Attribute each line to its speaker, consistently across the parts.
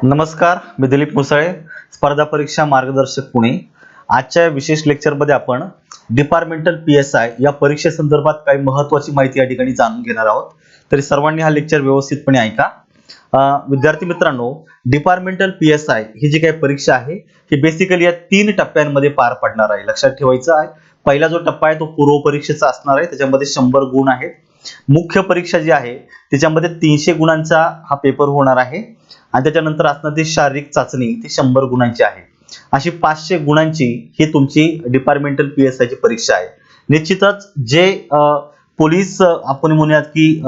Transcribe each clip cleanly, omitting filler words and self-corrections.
Speaker 1: नमस्कार, मी दिलीप मुसाळे, स्पर्धा परीक्षा मार्गदर्शक पुणे. आजच्या विशेष लेक्चरमध्ये आपण डिपार्टमेंटल PSI या परीक्षेसंदर्भात काही महत्त्वाची माहिती या ठिकाणी जाणून घेणार आहोत. तरी सर्वांनी हा लेक्चर व्यवस्थितपणे ऐका. विद्यार्थी मित्रांनो, डिपार्टमेंटल PSI ही जी काही परीक्षा आहे ही बेसिकली या 3 टप्प्यांमध्ये पार पडणार आहे. लक्षात ठेवायचं आहे, पहिला जो टप्पा आहे तो पूर्व परीक्षेचा असणार आहे, त्याच्यामध्ये 100 गुण आहेत. मुख्य परीक्षा जी आहे त्याच्यामध्ये 300 गुणांचा हा पेपर होणार आहे आणि त्याच्यानंतर असणार ती शारीरिक चाचणी, ती 100 गुणांची आहे. अशी 500 गुणांची ही तुमची डिपार्टमेंटल PSI ची परीक्षा आहे. निश्चितच जे पोलीस आपण म्हणूयात की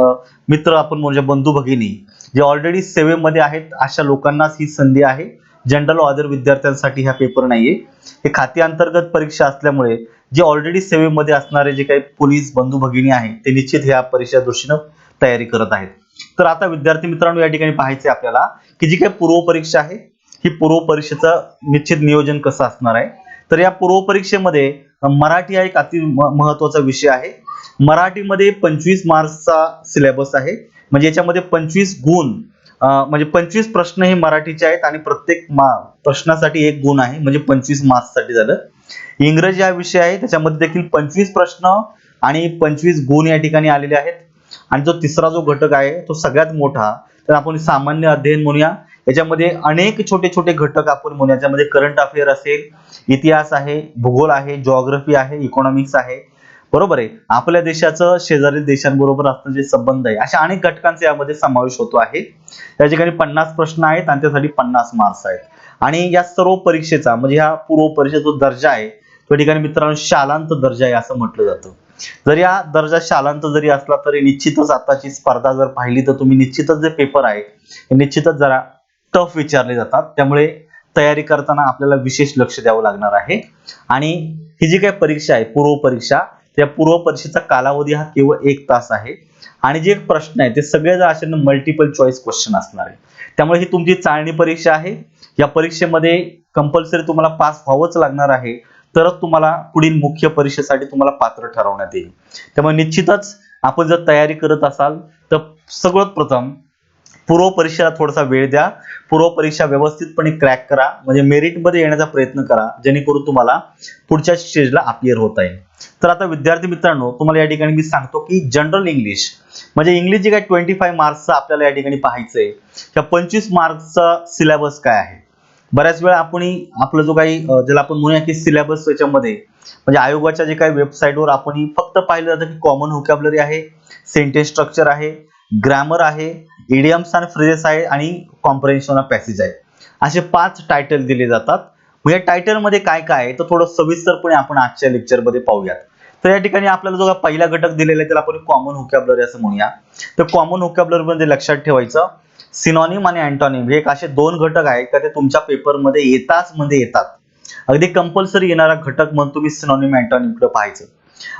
Speaker 1: मित्र आपण म्हणजे बंधू भगिनी जे ऑलरेडी सेवेमध्ये आहेत अशा लोकांनाच ही संधी आहे. जनरल ऑदर विद्यार्थ्यांसाठी हा पेपर नाहीये. हे खाती अंतर्गत परीक्षा असल्यामुळे जे ऑलरेडी सेवेमध्ये असणारे जे काही पोलीस बंधू भगिनी आहेत ते निश्चित ह्या परीक्षा दृष्टीनं तयारी करत आहेत. तर आता विद्यार्थी मित्रांनो, या ठिकाणी पाहायचे आपल्याला की जी काही पूर्व परीक्षा आहे ही पूर्व परीक्षेचं निश्चित नियोजन कसं असणार आहे. तर या पूर्व परीक्षेमध्ये मराठी हा एक अति महत्त्वाचा विषय आहे. मराठीमध्ये 25 मार्क्सचा सिलेबस आहे. म्हणजे याच्यामध्ये 25 गुण म्हणजे 25 प्रश्न हे मराठीचे आहेत आणि प्रत्येक प्रश्नासाठी 1 गुण आहे, म्हणजे 25 मार्क्ससाठी झालं. इंग्रजी हा विषय आहे, त्याच्यामध्ये देखील 25 प्रश्न आणि 25 गुण या ठिकाणी आलेले आहेत. आणि जो तिसरा जो घटक आहे तो सगळ्यात मोठा, तर आपण सामान्य अध्ययन म्हणूया. याच्यामध्ये अनेक छोटे छोटे घटक आपण म्हणूया. याच्यामध्ये करंट अफेअर असेल, इतिहास आहे, भूगोल आहे, जिओग्राफी आहे, इकॉनॉमिक्स आहे. बरोबर आहे. आपल्या देशाचं शेजारी देशांबरोबर असणारे जे संबंध आहे, अशा अनेक घटकांचा यामध्ये समावेश होतो आहे. या ठिकाणी 50 प्रश्न आहेत आणि त्यासाठी 50 मार्क्स आहेत. आणि या सर्व परीक्षेचा म्हणजे ह्या पूर्व परीक्षेचा जो दर्जा आहे त्या ठिकाणी मित्रांनो शालांत दर्जा आहे असं म्हटलं जातं. जर या दर्जा शालांत जरी असला तरी निश्चितच आताची स्पर्धा जर पाहिली तर तुम्ही निश्चितच जे पेपर आहे हे निश्चितच जरा टफ विचारले जातात. त्यामुळे तयारी करताना आपल्याला विशेष लक्ष द्यावं लागणार आहे. आणि ही जी काही परीक्षा आहे पूर्व परीक्षा, त्या पूर्व परीक्षेचा कालावधी हा केवळ 1 तास आहे. आणि जे प्रश्न आहे ते सगळे जर असे मल्टिपल चॉईस क्वेश्चन असणार आहे. त्यामुळे ही तुमची चाळणी परीक्षा आहे. या परीक्षेमध्ये कंपल्सरी तुम्हाला पास व्हावंच लागणार आहे, तरच तुम्हाला पुढील मुख्य परीक्षेसाठी तुम्हाला पात्र ठरवण्यात येईल. त्यामुळे निश्चितच आपण जर तयारी करत असाल तर सर्वात प्रथम पूर्व परीक्षेला थोडासा वेळ द्या. पूर्व परीक्षा व्यवस्थितपणे क्रॅक करा, म्हणजे मेरिट मध्ये येण्याचा प्रयत्न करा, जेणेकरून तुम्हाला पुढच्या स्टेजला अपियर होता येईल. तर आता विद्यार्थी मित्रांनो, तुम्हाला या ठिकाणी मी सांगतो की जनरल इंग्लिश म्हणजे इंग्लिश जे काही 25 मार्क्सचं आपल्याला या ठिकाणी पाहायचंय, त्या 25 मार्क्सचा सिलेबस काय आहे. बऱ्याच वेळा आपण आपलं जो काही ज्याला आपण म्हणूया की सिलेबस याच्यामध्ये म्हणजे आयोगाच्या जे काही वेबसाईटवर आपण फक्त पाहिलं जातं की कॉमन व्होकॅब्युलरी आहे, सेंटेन्स स्ट्रक्चर आहे, ग्रामर आहे, इडियम्स आणि फ्रेजेस आहे आणि कॉम्प्रिहेन्शन ऑफ पॅसेज आहे. असे 5 टायटल दिले जातात. मग या टायटल मध्ये काय काय आहे तर थोडं सविस्तरपणे आपण आजच्या लेक्चर मध्ये पाहूयात. तर या ठिकाणी आपल्याला जो पहिला घटक दिलेला आहे त्याला आपण कॉमन व्होकॅब्युलरी असं म्हणूया. तर कॉमन व्होकॅब्युलरी मध्ये लक्षात ठेवायचं सिनॉनिम आणि अँटोनिम हे एक असे 2 घटक आहेत का ते तुमच्या पेपर मध्ये येतात. अगदी कंपल्सरी येणारा घटक म्हणून तुम्ही सिनॉनिम अँटोनिम कडे पाहायचं.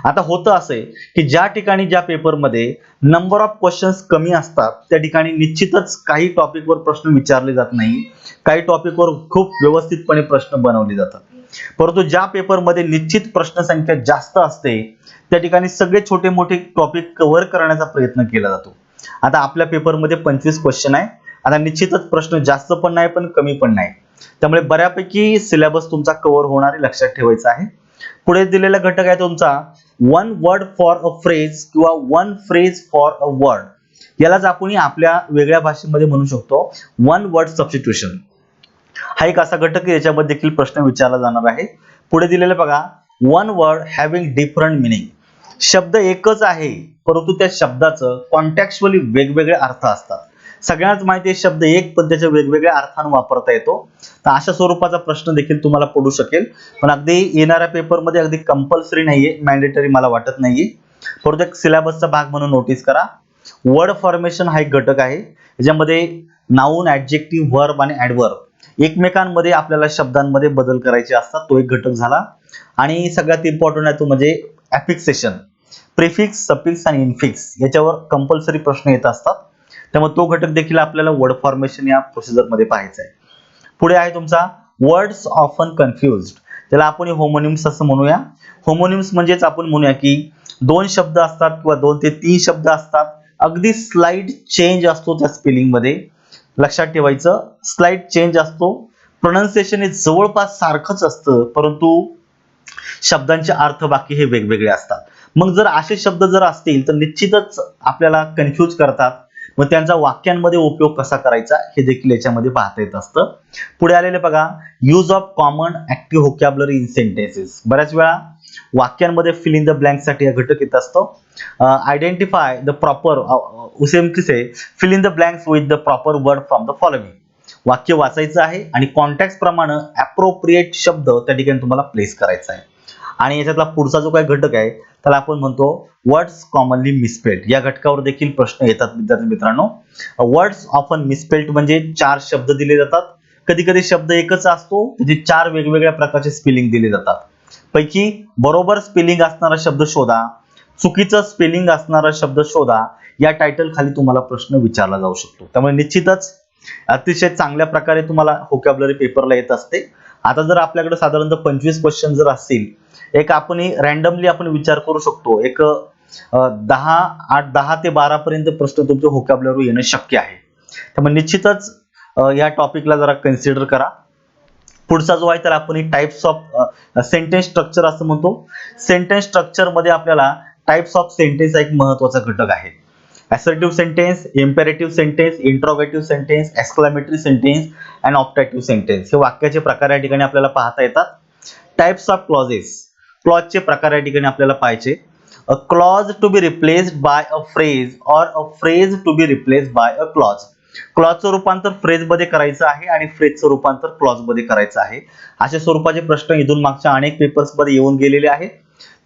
Speaker 1: आता होतं असं की ज्या ठिकाणी ज्या पेपरमध्ये नंबर ऑफ क्वेश्चन्स कमी असतात त्या ठिकाणी निश्चितच काही टॉपिकवर प्रश्न विचारले जात नाही, काही टॉपिकवर खूप व्यवस्थितपणे प्रश्न बनवले जातात. परंतु ज्या पेपरमध्ये निश्चित प्रश्न संख्या जास्त असते त्या ठिकाणी सगळे छोटे मोठे टॉपिक कव्हर करण्याचा प्रयत्न केला जातो. आता आपल्या पेपरमध्ये 25 क्वेश्चन आहे. आता निश्चितच प्रश्न जास्त पण नाही पण कमी पण नाही, त्यामुळे बऱ्यापैकी सिलेबस तुमचा कव्हर होणार आहे, लक्षात ठेवायचं आहे. पुढे दिलेला घटक आहे तुमचा one word for a phrase किंवा one phrase for a word. यालाच आपण आपल्या वेगळ्या भाषेमध्ये म्हणू शकतो वन वर्ड सबस्टिट्यूशन. हा एक असा घटक आहे याच्यामध्ये देखील प्रश्न विचारला जाणार आहे. पुढे दिलेलं बघा one word having different meaning. शब्द एकच आहे परंतु त्या शब्दाचं कॉन्टेक्स्चुअली वेगवेगळे अर्थ असतात. सगळ्यांनाच माहिती आहे शब्द एक पण त्याच्या वेगवेगळ्या अर्थाने वापरता येतो. तर अशा स्वरूपाचा प्रश्न देखील तुम्हाला पडू शकेल, पण अगदी येणाऱ्या पेपरमध्ये अगदी कंपल्सरी नाहीये, मॅन्डेटरी मला वाटत नाहीये, परंतु एक सिलेबसचा भाग म्हणून नोटीस करा. वर्ड फॉर्मेशन हा एक घटक आहे. याच्यामध्ये नाऊन, ऍडजेक्टिव्ह, व्हर्ब आणि ऍडव्हर्ब एकमेकांमध्ये आपल्याला शब्दांमध्ये बदल करायचे असतात, तो एक घटक झाला. आणि सगळ्यात इम्पॉर्टंट आहे तो म्हणजे ॲफिक्सेशन. प्रिफिक्स, सफिक्स आणि इन्फिक्स याच्यावर कंपल्सरी प्रश्न येत असतात. त्यामुळे तो घटक देखील आपल्याला वर्ड फॉर्मेशन या प्रोसिजर मध्ये पाहायचा आहे. पुढे आहे तुमचा वर्ड्स ऑफन कन्फ्युज्ड. त्याला आपण होमोनिम्स असं म्हणूया. होमोनिम्स म्हणजेच आपण म्हणूया की 2 शब्द असतात किंवा 2 ते 3 शब्द असतात अगदी स्लाइड चेंज असतो त्या स्पेलिंग मध्ये, लक्षात ठेवायचं स्लाइड चेंज असतो. प्रोनाउन्सिएशन हे जवळपास सारखंच असतं, परंतु शब्दांचे अर्थ बाकी हे वेगवेगळे असतात. मग जर असे शब्द जर असतील तर निश्चितच आपल्याला कन्फ्यूज करतात. मग त्यांचा वाक्यांमध्ये उपयोग कसा करायचा हे देखील याच्यामध्ये पाहता येत असतं. पुढे आलेले बघा, use of common active vocabulary in sentences. बऱ्याच वेळा वाक्यांमध्ये फिल इन द ब्लँक साठी हा घटक येत असतो. आयडेंटिफाय द प्रॉपर उसे किसे fill in the blanks with the proper word from the following. वाक्य वाचायचं आहे आणि कॉन्टेक्स्ट प्रमाणे अप्रोप्रिएट शब्द त्या ठिकाणी तुम्हाला प्लेस करायचा आहे. आणि याच्यातला पुढचा जो काही घटक आहे त्याला आपण म्हणतो वर्ड्स कॉमनली मिसस्पेल्ड. या घटकावर देखील प्रश्न येतात विद्यार्थी मित्रांनो. वर्ड्स ऑफन मिसस्पेल्ड म्हणजे 4 शब्द दिले जातात. कधी कधी शब्द एकच असतो, त्याचे 4 वेगवेगळ्या प्रकारचे स्पेलिंग दिले जातात. पैकी बरोबर स्पेलिंग असणारा शब्द शोधा, चुकीचं स्पेलिंग असणारा शब्द शोधा, या टायटल खाली तुम्हाला प्रश्न विचारला जाऊ शकतो. त्यामुळे निश्चितच अतिशय चांगल्या प्रकारे तुम्हाला व्होकॅब्युलरी पेपरला येत असते. आता जर आपल्याकडे साधारणतः 25 क्वेश्चन जर असतील, एक आपण रॅन्डमली आपण विचार करू शकतो, एक 10 ते 12 पर्यंत प्रश्न तुमच्या व्होकॅब्युलरी येणं शक्य आहे. त्यामुळे निश्चितच या टॉपिकला जरा कन्सिडर करा. पुढचा जो आहे त्याला आपण टाइप्स ऑफ सेंटेन्स स्ट्रक्चर असं म्हणतो. सेंटेन्स स्ट्रक्चर मध्ये आपल्याला टाइप्स ऑफ सेंटेन्स एक महत्त्वाचा घटक आहे. Assertive sentence, imperative sentence, interrogative sentence, exclamatory sentence and optative sentence हे वाक्याचे प्रकार या ठिकाणी आपल्याला पाहता येतात. टाइप्स ऑफ क्लॉजेस, क्लॉजचे प्रकार या ठिकाणी आपल्याला पाहायचे. A clause to be replaced by a phrase or a phrase to be replaced by a clause. क्लॉजचं रूपांतर फ्रेज मध्ये करायचं आहे आणि फ्रेजचं रूपांतर क्लॉज मध्ये करायचं आहे. अशा स्वरूपाचे प्रश्न इथून मागच्या अनेक पेपर्स मध्ये येऊन गेलेले आहेत.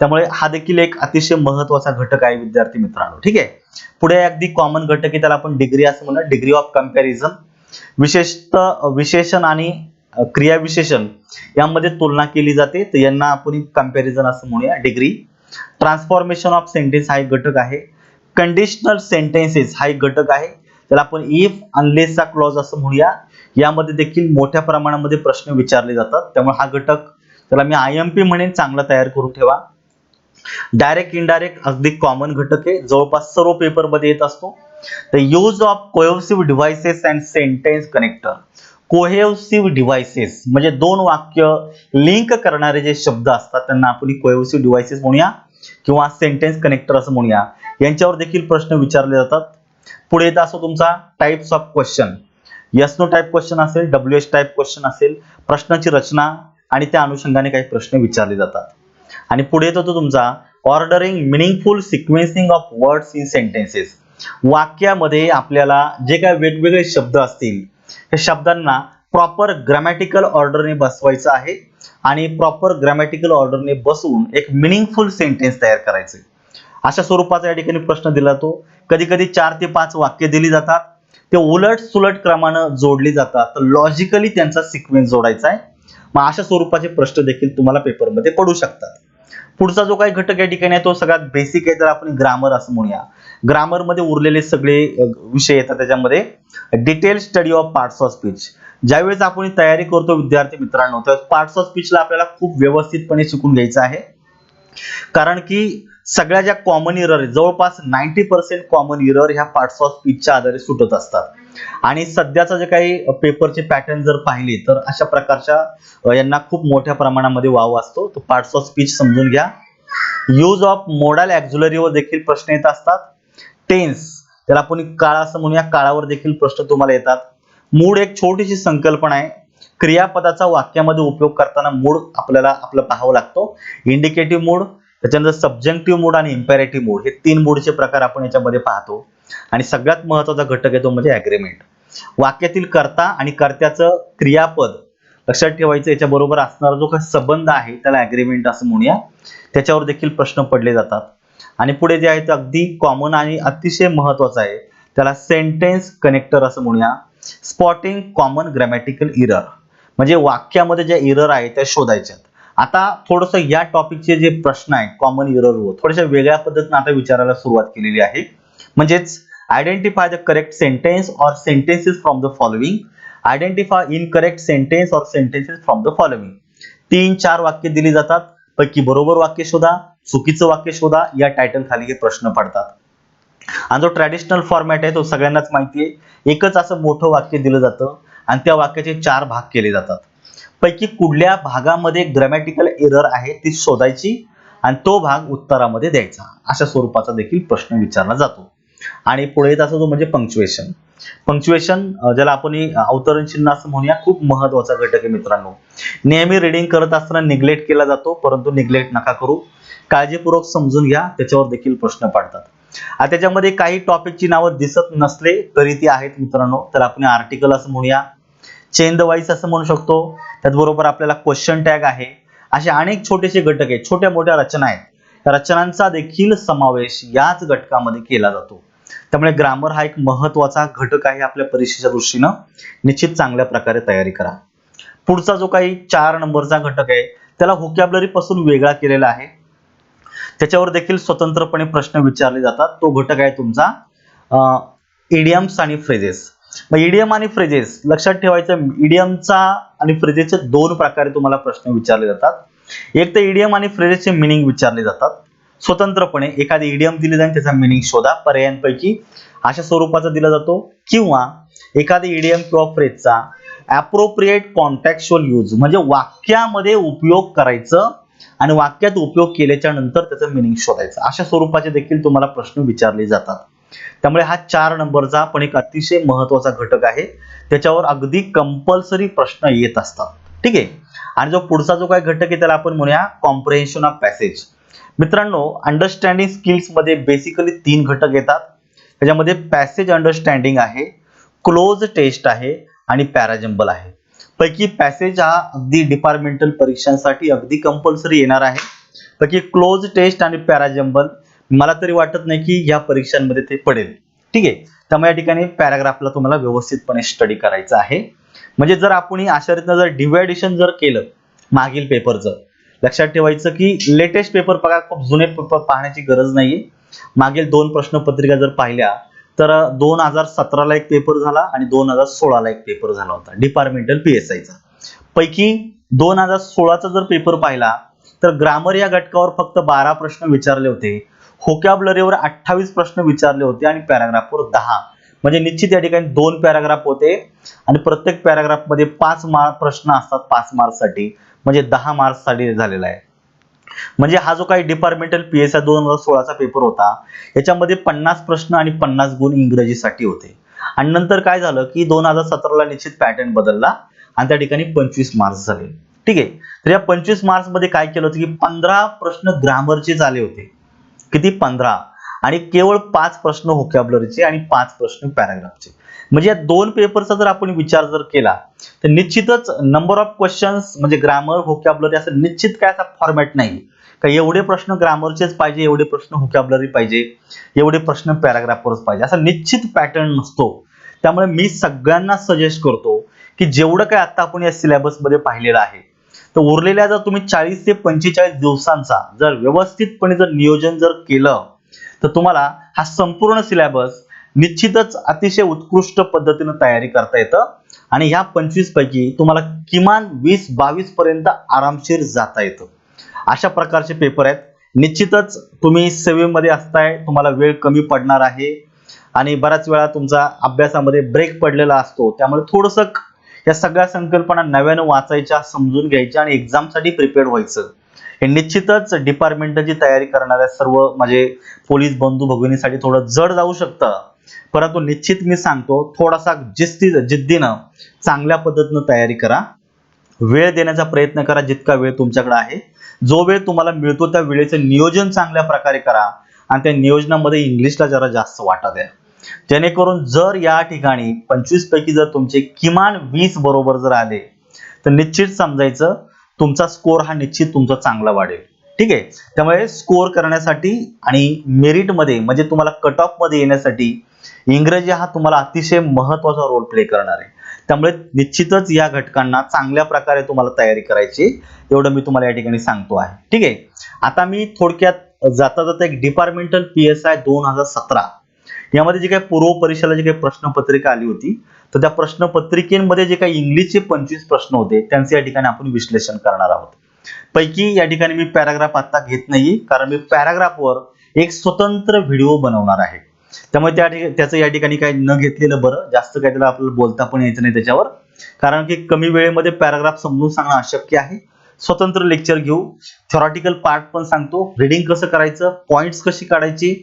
Speaker 1: त्यामुळे हा देखील एक अतिशय महत्त्वाचा घटक आहे विद्यार्थी मित्रांनो. ठीक आहे. पुढे अगदी कॉमन घटक आहे त्याला आपण डिग्री असं म्हणूया, डिग्री ऑफ कंपॅरिझन. विशेषतः विशेषण आणि क्रियाविशेषण यामध्ये तुलना केली जाते, तर यांना आपण कंपॅरिझन असं म्हणूया, डिग्री. ट्रान्सफॉर्मेशन ऑफ सेंटेन्स हा एक घटक आहे. कंडिशनल सेंटेन्सेस हा एक घटक आहे, त्याला आपण इफ अनलेसचा क्लॉज असं म्हणूया. यामध्ये देखील मोठ्या प्रमाणामध्ये प्रश्न विचारले जातात. त्यामुळे हा घटक त्याला मी IMP म्हणेन, चांगला तयार करून ठेवा. डायरेक्ट इनडायरेक्ट अगदी कॉमन घटक आहे, जवळपास सर्व पेपर मध्ये येत असतो. The use of cohesive devices and sentence connector. Cohesive devices म्हणजे 2 वाक्य लिंक करणारे जे शब्द असतात त्यांना आपण कोहेसिव्ह डिव्हाइसेस म्हणूया किंवा सेंटेन्स कनेक्टर असं म्हणूया. यांच्यावर देखील प्रश्न विचारले जातात. पुढे येत असतो तुमचा types of question. Yes no type question असेल, WH टाइप क्वेश्चन असेल, प्रश्नाची रचना आणि त्या अनुषंगाने काही प्रश्न विचारले जातात. आणि पुढे येतो तो तुमचा ordering meaningful sequencing of words in sentences. वाक्यामध्ये आपल्याला जे काही वेगवेगळे शब्द असतील या शब्दांना प्रॉपर ग्रामॅटिकल ऑर्डरने बसवायचं आहे आणि प्रॉपर ग्रामॅटिकल ऑर्डरने बसवून एक मिनिंगफुल सेंटेन्स तयार करायचे. अशा स्वरूपाचा या ठिकाणी प्रश्न दिला जातो. कधी कधी 4 ते 5 वाक्य दिली जातात, ते उलट सुलट क्रमाने जोडली जातात, तर लॉजिकली त्यांचा सिक्वेन्स जोडायचा आहे. मग अशा स्वरूपाचे प्रश्न देखील तुम्हाला पेपरमध्ये पडू शकतात. पुढचा जो काही घटक या ठिकाणी आहे तो सगळ्यात बेसिक आहे, तर आपण ग्रामर असं म्हणूया. ग्रामर मध्ये उरलेले सगळे विषय येतात. त्याच्यामध्ये detail study of parts of speech. ज्यावेळेस आपण तयारी करतो विद्यार्थी मित्रांनो, त्यावेळेस पार्ट्स ऑफ स्पीचला आपल्याला खूप व्यवस्थितपणे शिकून घ्यायचं आहे. कारण की सगळ्या ज्या कॉमन इरर आहेत, जवळपास 90% कॉमन इरर ह्या पार्ट्स ऑफ स्पीचच्या आधारे सुटत असतात. आणि सध्याचा जे काही पेपरचे पॅटर्न जर पाहिले तर अशा प्रकारच्या यांना खूप मोठ्या प्रमाणामध्ये वाव असतो. तो पार्ट्स ऑफ स्पीच समजून घ्या. यूज ऑफ मोडाल ॲक्झिलरीवर देखील प्रश्न येत असतात. टेन्स त्याला आपण काळ असं म्हणूया, काळावर देखील प्रश्न तुम्हाला येतात. मूड एक छोटीशी संकल्पना आहे. क्रियापदाचा वाक्यामध्ये उपयोग करताना मूड आपल्याला आपलं पाहावं लागतो. इंडिकेटिव्ह मूड, त्याच्यानंतर सब्जेक्टिव्ह मूड आणि इम्पेरेटिव्ह मूड हे 3 मूडचे प्रकार आपण याच्यामध्ये पाहतो. आणि सगळ्यात महत्त्वाचा घटक आहे तो म्हणजे ॲग्रीमेंट. वाक्यातील कर्ता आणि कर्त्याचं क्रियापद लक्षात ठेवायचं, याच्या बरोबर असणारा जो काही संबंध आहे त्याला ॲग्रीमेंट असं म्हणूया. त्याच्यावर देखील प्रश्न पडले जातात. आणि पुढे जे आहे ते अगदी कॉमन आणि अतिशय महत्त्वाचं आहे, त्याला सेंटेन्स कनेक्टर असं म्हणूया. स्पॉटिंग कॉमन ग्रामॅटिकल इरर म्हणजे वाक्यामध्ये ज्या इरर आहेत त्या शोधायच्या. आता थोडंसं या टॉपिकचे जे प्रश्न आहेत कॉमन इररवर थोड्याशा वेगळ्या पद्धतीने आता विचारायला सुरुवात केलेली आहे. म्हणजेच identify the correct sentence or sentences from the following. Identify incorrect sentence or sentences from the following. 3-4 वाक्य दिली जातात, पैकी बरोबर वाक्य शोधा, चुकीचं वाक्य शोधा, या टायटल खाली हे प्रश्न पडतात. आणि जो ट्रॅडिशनल फॉर्मॅट आहे तो सगळ्यांनाच माहिती आहे. एकच असं मोठं वाक्य दिलं जातं आणि त्या वाक्याचे 4 भाग केले जातात. पैकी कुठल्या भागामध्ये ग्रामॅटिकल एरर आहे ती शोधायची आणि तो भाग उत्तरामध्ये द्यायचा. अशा स्वरूपाचा देखील प्रश्न विचारला जातो. आणि पुढे येत असतो तो म्हणजे पंक्च्युएशन. पंक्च्युएशन ज्याला आपण अवतरण चिन्ह असं म्हणूया, खूप महत्वाचा घटक आहे मित्रांनो. नेहमी रीडिंग करत असताना निग्लेक्ट केला जातो, परंतु निग्लेक्ट नका करू. काळजीपूर्वक समजून घ्या, त्याच्यावर देखील प्रश्न पडतात. आता त्याच्यामध्ये काही टॉपिकची नावं दिसत नसले तरी ती आहेत मित्रांनो. तर आपण आर्टिकल असं म्हणूया, चेन द वाईज असं म्हणू शकतो. त्याचबरोबर आपल्याला क्वेश्चन टॅग आहे. असे अनेक छोटेसे घटक आहेत, छोट्या मोठ्या रचना आहेत. त्या रचनांचा देखील समावेश याच घटकामध्ये केला जातो. त्यामुळे ग्रामर हा एक महत्वाचा घटक आहे आपल्या परीक्षेच्या दृष्टीनं. निश्चित चांगल्या प्रकारे तयारी करा. पुढचा जो काही 4 नंबरचा घटक आहे त्याला व्होकॅब्युलरी पासून वेगळा केलेला आहे. त्याच्यावर देखील स्वतंत्रपणे प्रश्न विचारले जातात. तो घटक आहे तुमचा इडियम्स आणि फ्रेजेस. मग इडियम आणि फ्रेजेस लक्षात ठेवायचं, इडियमचा आणि फ्रेजेसचे 2 प्रकारे तुम्हाला प्रश्न विचारले जातात. एक तर इडियम आणि फ्रेजेसचे मिनिंग विचारले जातात. स्वतंत्रपणे एखादी इडियम दिली जाईल त्याचा मिनिंग शोधा, पर्यायांपैकी अशा स्वरूपाचा दिला जातो. किंवा एखादी इडियम किंवा फ्रेजचा ॲप्रोप्रिएट कॉन्टेक्स्चुअल यूज म्हणजे वाक्यामध्ये उपयोग करायचं आणि वाक्यात उपयोग केल्याच्या नंतर त्याचं मिनिंग शोधायचं. अशा स्वरूपाचे देखील तुम्हाला प्रश्न विचारले जातात. त्यामुळे हा 4 नंबरचा पण एक अतिशय महत्वाचा घटक आहे. त्याच्यावर अगदी कंपल्सरी प्रश्न येत असतात. ठीक आहे. आणि जो पुढचा जो काही घटक आहे त्याला आपण म्हणूया कॉम्प्रिहेन्शन ऑफ पॅसेज. मित्रांनो, अंडरस्टँडिंग स्किल्स मध्ये बेसिकली 3 घटक येतात. त्याच्यामध्ये पॅसेज अंडरस्टँडिंग आहे, क्लोज टेस्ट आहे आणि पॅराजंबल आहे. पैकी पॅसेज हा अगदी डिपार्टमेंटल परीक्षांसाठी अगदी कंपल्सरी येणार आहे. पैकी क्लोज टेस्ट आणि पॅराजंबल मला तरी वाटत नाही की या परीक्षांमध्ये ते पडेल. ठीक आहे. त्यामुळे या ठिकाणी पॅराग्राफला तुम्हाला व्यवस्थितपणे स्टडी करायचं आहे. म्हणजे जर आपण अशा रीतीने जर डिव्हायडेशन जर केलं मागील पेपरचं, लक्षात ठेवायचं की लेटेस्ट पेपर बघा, खूप जुने पेपर पाहण्याची गरज नाहीये. मागील 2 प्रश्नपत्रिका जर पाहिल्या तर 2017 ला एक पेपर झाला आणि 2016 ला एक पेपर झाला होता डिपार्टमेंटल पीएसआयचा. पैकी 2016 चा जर पेपर पाहिला तर ग्रामर या घटकावर फक्त 12 प्रश्न विचारले होते, व्होकॅब्युलरीवर 28 प्रश्न विचारले होते आणि पॅराग्राफवर 10. म्हणजे निश्चित या ठिकाणी 2 पॅराग्राफ होते आणि प्रत्येक पॅराग्राफ मध्ये 5 प्रश्न असतात 5 मार्क्ससाठी, म्हणजे 10 मार्क्ससाठी झालेला आहे. म्हणजे हा जो काही डिपार्टमेंटल पीएसआय 2016 चा पेपर होता याच्यामध्ये 50 प्रश्न आणि 50 गुण इंग्रजीसाठी होते. आणि नंतर काय झालं की 2017 ला निश्चित पॅटर्न बदलला आणि त्या ठिकाणी 25 मार्क्स झाले. ठीक आहे. तर या 25 मार्क्स मध्ये काय केलं होतं की 15 प्रश्न ग्रामरचे झाले होते. किती? 15. आणि केवळ 5 प्रश्न व्होकॅब्युलरीचे आणि 5 प्रश्न पॅराग्राफचे. म्हणजे या 2 पेपरचा जर आपण विचार जर केला तर निश्चितच नंबर ऑफ क्वेश्चन्स म्हणजे ग्रामर व्होकॅब्युलरी असं निश्चित काय असा फॉर्मॅट नाही का एवढे प्रश्न ग्रामरचेच पाहिजे, एवढे प्रश्न व्होकॅब्युलरी पाहिजे, एवढे प्रश्न पॅराग्राफवरच पाहिजे, असा निश्चित पॅटर्न नसतो. त्यामुळे मी सगळ्यांना सजेस्ट करतो की जेवढं काय आता आपण या सिलेबस मध्ये पाहिलेलं आहे तर उरलेल्या जर तुम्ही 40 ते 45 दिवसांचा जर व्यवस्थितपणे जर नियोजन जर केलं तर तुम्हाला हा संपूर्ण सिलेबस निश्चितच अतिशय उत्कृष्ट पद्धतीने तयारी करता येतं आणि ह्या 25 पैकी तुम्हाला किमान 20-22 पर्यंत आरामशीर जाता येतं. अशा प्रकारचे पेपर आहेत. निश्चितच तुम्ही सेवेमध्ये असताय, तुम्हाला वेळ कमी पडणार आहे आणि बऱ्याच वेळा तुमचा अभ्यासामध्ये ब्रेक पडलेला असतो. त्यामुळे थोडंसं या सगळ्या संकल्पना नव्यानं वाचायच्या, समजून घ्यायच्या आणि एक्झामसाठी प्रिपेअर व्हायचं. हे निश्चितच डिपार्टमेंटची तयारी करणाऱ्या सर्व म्हणजे पोलीस बंधू भगिनीसाठी थोडं जड जाऊ शकतं. परंतु निश्चित मी सांगतो थोडासा जिद्दीनं चांगल्या पद्धतीनं तयारी करा. वेळ देण्याचा प्रयत्न करा जितका वेळ तुमच्याकडे आहे. जो वेळ तुम्हाला मिळतो त्या वेळेचं नियोजन चांगल्या प्रकारे करा आणि त्या नियोजनामध्ये इंग्लिशला जरा जास्त वाटा द्या. जेणेकरून जर या ठिकाणी 25 पैकी जर तुमचे किमान 20 बरोबर जर आले तर निश्चित समजायचं तुमचा स्कोर हा निश्चित तुमचा चांगला वाढेल. ठीक आहे. त्यामुळे स्कोर करण्यासाठी आणि मेरिटमध्ये म्हणजे तुम्हाला कट ऑफ मध्ये येण्यासाठी इंग्रजी हा तुम्हाला अतिशय महत्वाचा रोल प्ले करणार आहे. त्यामुळे निश्चितच या घटकांना चांगल्या प्रकारे तुम्हाला तयारी करायची, एवढं मी तुम्हाला या ठिकाणी सांगतो आहे. ठीक आहे. आता मी थोडक्यात जाता जाता एक डिपार्टमेंटल पीएसआय 2017 यामध्ये जे काही पूर्व परीक्षेला जी काही प्रश्नपत्रिका आली होती तर त्या प्रश्नपत्रिकेमध्ये जे काही इंग्लिशचे 25 प्रश्न होते त्यांचे या ठिकाणी आपण विश्लेषण करणार आहोत. पैकी या ठिकाणी मी पॅराग्राफ आता घेत नाही कारण मी पॅराग्राफवर एक स्वतंत्र व्हिडिओ बनवणार आहे. त्यामुळे त्याचं या ठिकाणी काही न घेतलेलं बरं, जास्त काही त्याला आपल्याला बोलता पण यायचं नाही त्याच्यावर, कारण की कमी वेळेमध्ये पॅराग्राफ समजून सांगणं अशक्य आहे. स्वतंत्र लेक्चर घेऊ, थेरॉटिकल पार्ट पण सांगतो, रीडिंग कसं करायचं, पॉइंट्स कशी काढायची,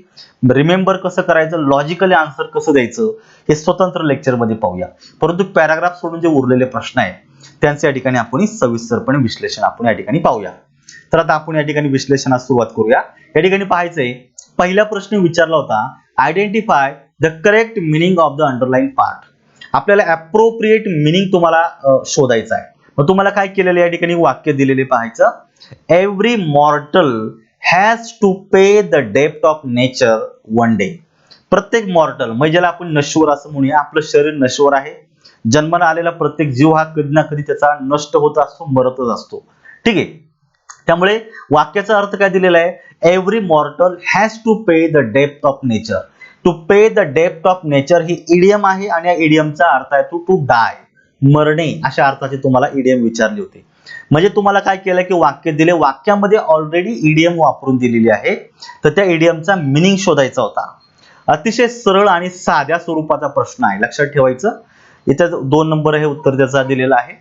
Speaker 1: रिमेंबर कसं करायचं, लॉजिकली आन्सर कसं द्यायचं, हे स्वतंत्र लेक्चर मध्ये पाहूया. परंतु पॅराग्राफ सोडून जे उरलेले प्रश्न आहेत त्यांचे या ठिकाणी आपण सविस्तरपणे विश्लेषण आपण या ठिकाणी पाहूया. तर आता आपण या ठिकाणी विश्लेषणास सुरुवात करूया. या ठिकाणी पाहायचंय, पहिला प्रश्न विचारला होता, identify the correct meaning of the underline part. आपल्याला अप्रोप्रिएट मिनिंग तुम्हाला शोधायचं आहे. मग तुम्हाला काय केलेलं या ठिकाणी वाक्य दिलेले पाहायचं, every mortal has to pay the depth of nature one day. प्रत्येक मॉर्टल म्हणजे ज्याला आपण नश्वर असं म्हणूया, आपलं शरीर नश्वर आहे, जन्माला आलेला प्रत्येक जीव हा कधी ना कधी त्याचा नष्ट होत असतो, मरतच असतो. ठीक आहे, त्यामुळे वाक्याचा अर्थ काय दिलेला आहे, every mortal has to pay the depth of nature. To pay the depth of nature ही इडियम आहे आणि या इडियमचा अर्थ आहे टू डाय, मरणे, अशा अर्थाचे तुम्हाला इडियम विचारले होते. म्हणजे तुम्हाला काय केलं की वाक्य दिले, वाक्यामध्ये ऑलरेडी इडियम वापरून दिलेली आहे, तर त्या इडियमचा मिनिंग शोधायचा होता. अतिशय सरळ आणि साध्या स्वरूपाचा प्रश्न आहे, लक्षात ठेवायचं. इथं 2 नंबर हे उत्तर त्याचा दिलेला आहे.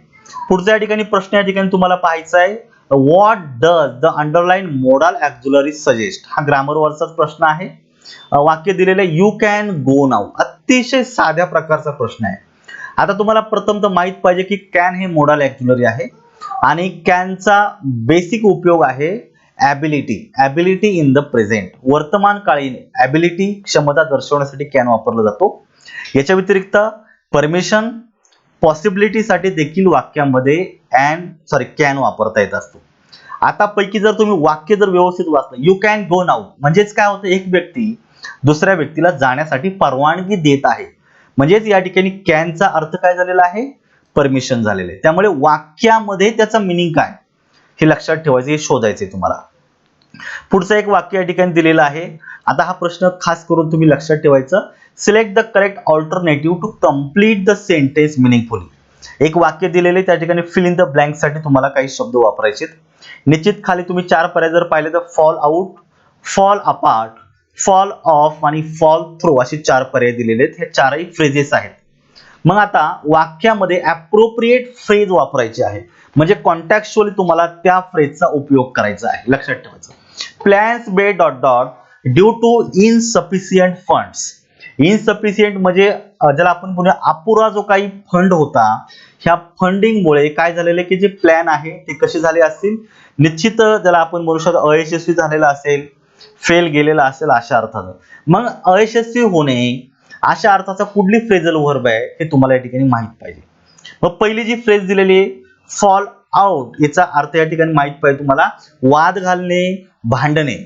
Speaker 1: पुढच्या या ठिकाणी प्रश्न या ठिकाणी तुम्हाला पाहायचा आहे, what does the underline modal auxiliary suggest. हा ग्रामरवरचाच प्रश्न आहे. वाक्य दिलेलं आहे, यू कॅन गो नाऊ. अतिशय साध्या प्रकारचा प्रश्न आहे. आता तुम्हाला प्रथम तर माहित पाहिजे की कॅन हे मोडाल ऑक्झिलरी आहे आणि कॅनचा बेसिक उपयोग आहे ability. Ability in the present, वर्तमान काळीन ॲबिलिटी, क्षमता दर्शवण्यासाठी कॅन वापरला जातो. याच्या व्यतिरिक्त परमिशन, पॉसिबिलिटी साठी देखील वाक्यामध्ये कॅन वापरता येत असतो. आता पैकी जर तुम्ही वाक्य जर व्यवस्थित वाचलं, यू कॅन गो नाऊ म्हणजेच काय होतं, एक व्यक्ती दुसऱ्या व्यक्तीला जाण्यासाठी परवानगी देत आहे. म्हणजेच या ठिकाणी कॅनचा अर्थ काय झालेला आहे, परमिशन झालेले. त्यामुळे वाक्यामध्ये त्याचा मिनिंग काय हे लक्षात ठेवायचं, हे शोधायचे तुम्हाला. पुढचं एक वाक्य या ठिकाणी दिलेलं आहे. आता हा प्रश्न खास करून तुम्ही लक्षात ठेवायचं, select the correct alternative to complete the sentence meaningfully. एक वाक्य दिलेले, त्या ठिकाणी फिल इन द ब्लँक साठी तुम्हाला काही शब्द वापरायचे. निश्चित खाली तुम्ही 4 पर्याय जर पाहिले तर fall out, fall apart, fall of आणि फॉल थ्रू असे 4 पर्याय दिलेले आहेत. हे 4ही फ्रेजेस आहेत. मग आता वाक्यामध्ये अप्रोप्रिएट फ्रेज वापरायची आहे, म्हणजे कॉन्टेक्स्चुअली तुम्हाला त्या फ्रेजचा उपयोग करायचा आहे, लक्षात ठेवायचं. Plans be dot dot due to insufficient funds. Insufficient म्हणजे ज्याला आपण बोलूया अपुरा जो काही फंड होता, ह्या फंडिंगमुळे काय झालेले की जे प्लॅन आहे ते कसे झाले असतील, निश्चित त्याला आपण बोलू शकतो अयशस्वी झालेला असेल, फेल गेलेला असेल अशा अर्थानं. मग अयशस्वी होणे अशा अर्थाचा कुठली फ्रेजल वर्ब आहे हे तुम्हाला या ठिकाणी माहित पाहिजे. मग पहिली जी फ्रेज दिलेली आहे फॉल आउट, याचा अर्थ या ठिकाणी माहित पाहिजे तुम्हाला, वाद घालणे, भांडणे.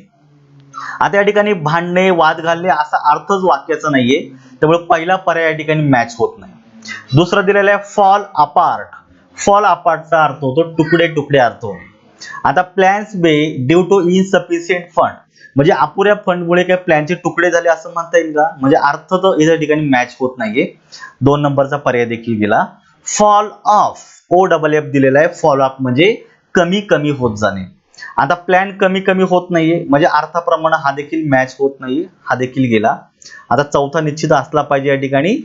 Speaker 1: आता या ठिकाणी भांडणे, वाद घालणे असा अर्थच वाक्याचा नाहीये, त्यामुळे पहिला पर्याय या ठिकाणी मॅच होत नाही. दुसरा दिलेला आहे फॉल अपार्ट. फॉल अपार्टचा अर्थ होतो तुकडे तुकडे अर्थ होणे. आता प्लॅन्स बे ड्यू टू इनसफिशियंट फंड म्हणजे अपुऱ्या फंडमुळे काय प्लॅनचे तुकडे झाले असं म्हणता येईल का, म्हणजे अर्थ तर या ठिकाणी मॅच होत नाहीये. 2 नंबरचा पर्याय देखील दिला. फॉल ऑफ, OFF दिलेला आहे. फॉल ऑफ म्हणजे कमी कमी होत जाणे. आता प्लॅन कमी कमी होत नाहीये म्हणजे अर्थाप्रमाणे हा देखील मॅच होत नाहीये, हा देखील गेला. आता चौथा निश्चित असला पाहिजे या ठिकाणी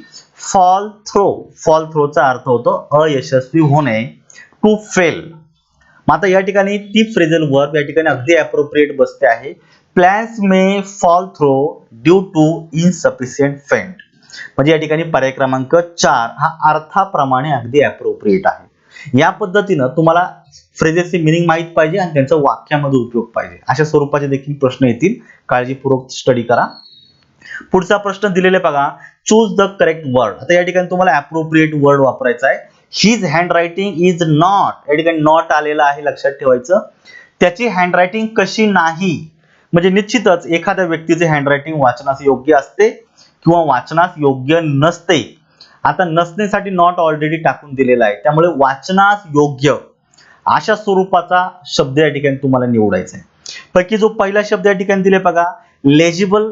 Speaker 1: फॉल थ्रो. फॉल थ्रोचा अर्थ होतो अयशस्वी होणे, टू फेल. मग आता या ठिकाणी ती फ्रेजल वर्ब या ठिकाणी अगदी अप्रोप्रिएट बसते आहे. Plans may fall through due to insufficient fund म्हणजे या ठिकाणी पर्याय क्रमांक 4 हा अर्थाप्रमाणे अगदी अप्रोप्रिएट आहे. या पद्धतीनं तुम्हाला फ्रेजेसचे मिनिंग माहित पाहिजे आणि त्यांचा वाक्यामध्ये उपयोग पाहिजे, अशा स्वरूपाचे देखील प्रश्न येतील. काळजीपूर्वक स्टडी करा. पुढचा प्रश्न दिलेले बघा, चूज द करेक्ट वर्ड. आता या ठिकाणी तुम्हाला अप्रोप्रिएट वर्ड वापरायचा आहे. His hand writing is not, या ठिकाणी नॉट आलेला आहे, लक्षात ठेवायचं. त्याची हँड रायटिंग कशी नाही म्हणजे निश्चितच एखाद्या व्यक्तीचे हँड रायटिंग वाचनास योग्य असते किंवा वाचनास योग्य नसते. आता नसण्यासाठी नॉट ऑलरेडी टाकून दिलेला आहे, त्यामुळे वाचनास योग्य अशा स्वरूपाचा शब्द या ठिकाणी तुम्हाला निवडायचा आहे. पैकी जो पहिला शब्द या ठिकाणी दिले बघा लेजिबल.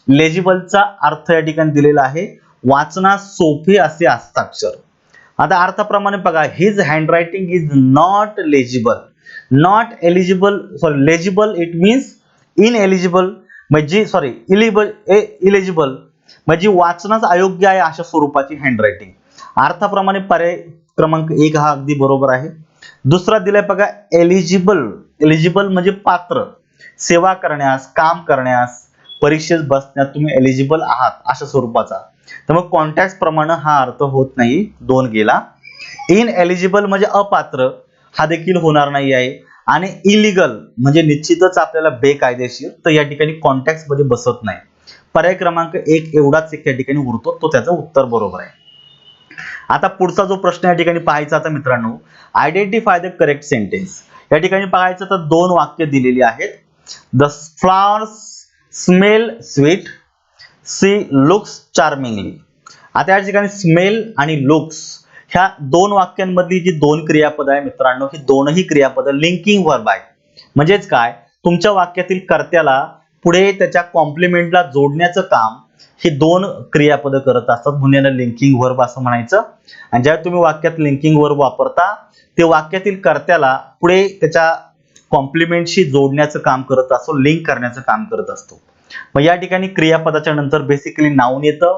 Speaker 1: लेजिबलचा अर्थ या ठिकाणी दिलेला आहे वाचनास सोपे असे हस्ताक्षर. आता अर्थाप्रमाणे बघा, his hand writing is not legible. Not eligible, legible it means ineligible म्हणजे इलिजिबल म्हणजे वाचनास अयोग्य आहे अशा स्वरूपाची हँडरायटिंग. अर्थाप्रमाणे पर्याय क्रमांक 1 हा अगदी बरोबर आहे. दुसरा दिलाय बघा एलिजिबल. एलिजिबल म्हणजे पात्र, सेवा करण्यास, काम करण्यास, परीक्षेत बसण्यास तुम्ही एलिजिबल आहात अशा स्वरूपाचा. त्यामुळे कॉन्टॅक्ट प्रमाणे हा अर्थ होत नाही, 2 गेला. इन एलिजिबल म्हणजे अपात्र, हा देखील होणार नाही आहे. आणि इलिगल म्हणजे निश्चितच आपल्याला बेकायदेशीर, तर या ठिकाणी कॉन्टॅक्ट मध्ये बसत नाही. पर्याय क्रमांक 1 एवढाच एक या ठिकाणी उरतो, तो त्याचं उत्तर बरोबर आहे. आता पुढचा जो प्रश्न या ठिकाणी पाहायचा आता मित्रांनो, आयडेंटिफाय द करेक्ट सेंटेन्स. या ठिकाणी पाहायचं तर 2 वाक्य दिलेली आहेत. The flowers smell sweet, she looks charmingly. आता या ठिकाणी स्मेल आणि लुक्स ह्या 2 वाक्यांमधली जी 2 क्रियापद आहे मित्रांनो, ही दोनही क्रियापद लिंकिंग वर्ब आहे. म्हणजेच काय, तुमच्या वाक्यातील कर्त्याला पुढे त्याच्या कॉम्प्लिमेंटला जोडण्याचं काम ही 2 क्रियापद करत असतात, म्हणून याला लिंकिंग वर्ब असं म्हणायचं. आणि ज्यावेळी तुम्ही वाक्यात लिंकिंग वर्ब वापरता ते वाक्यातील कर्त्याला पुढे त्याच्या कॉम्प्लिमेंटशी जोडण्याचं काम करत असतो, लिंक करण्याचं काम करत असतो. मग या ठिकाणी क्रियापदाच्या नंतर बेसिकली नाउन येतं,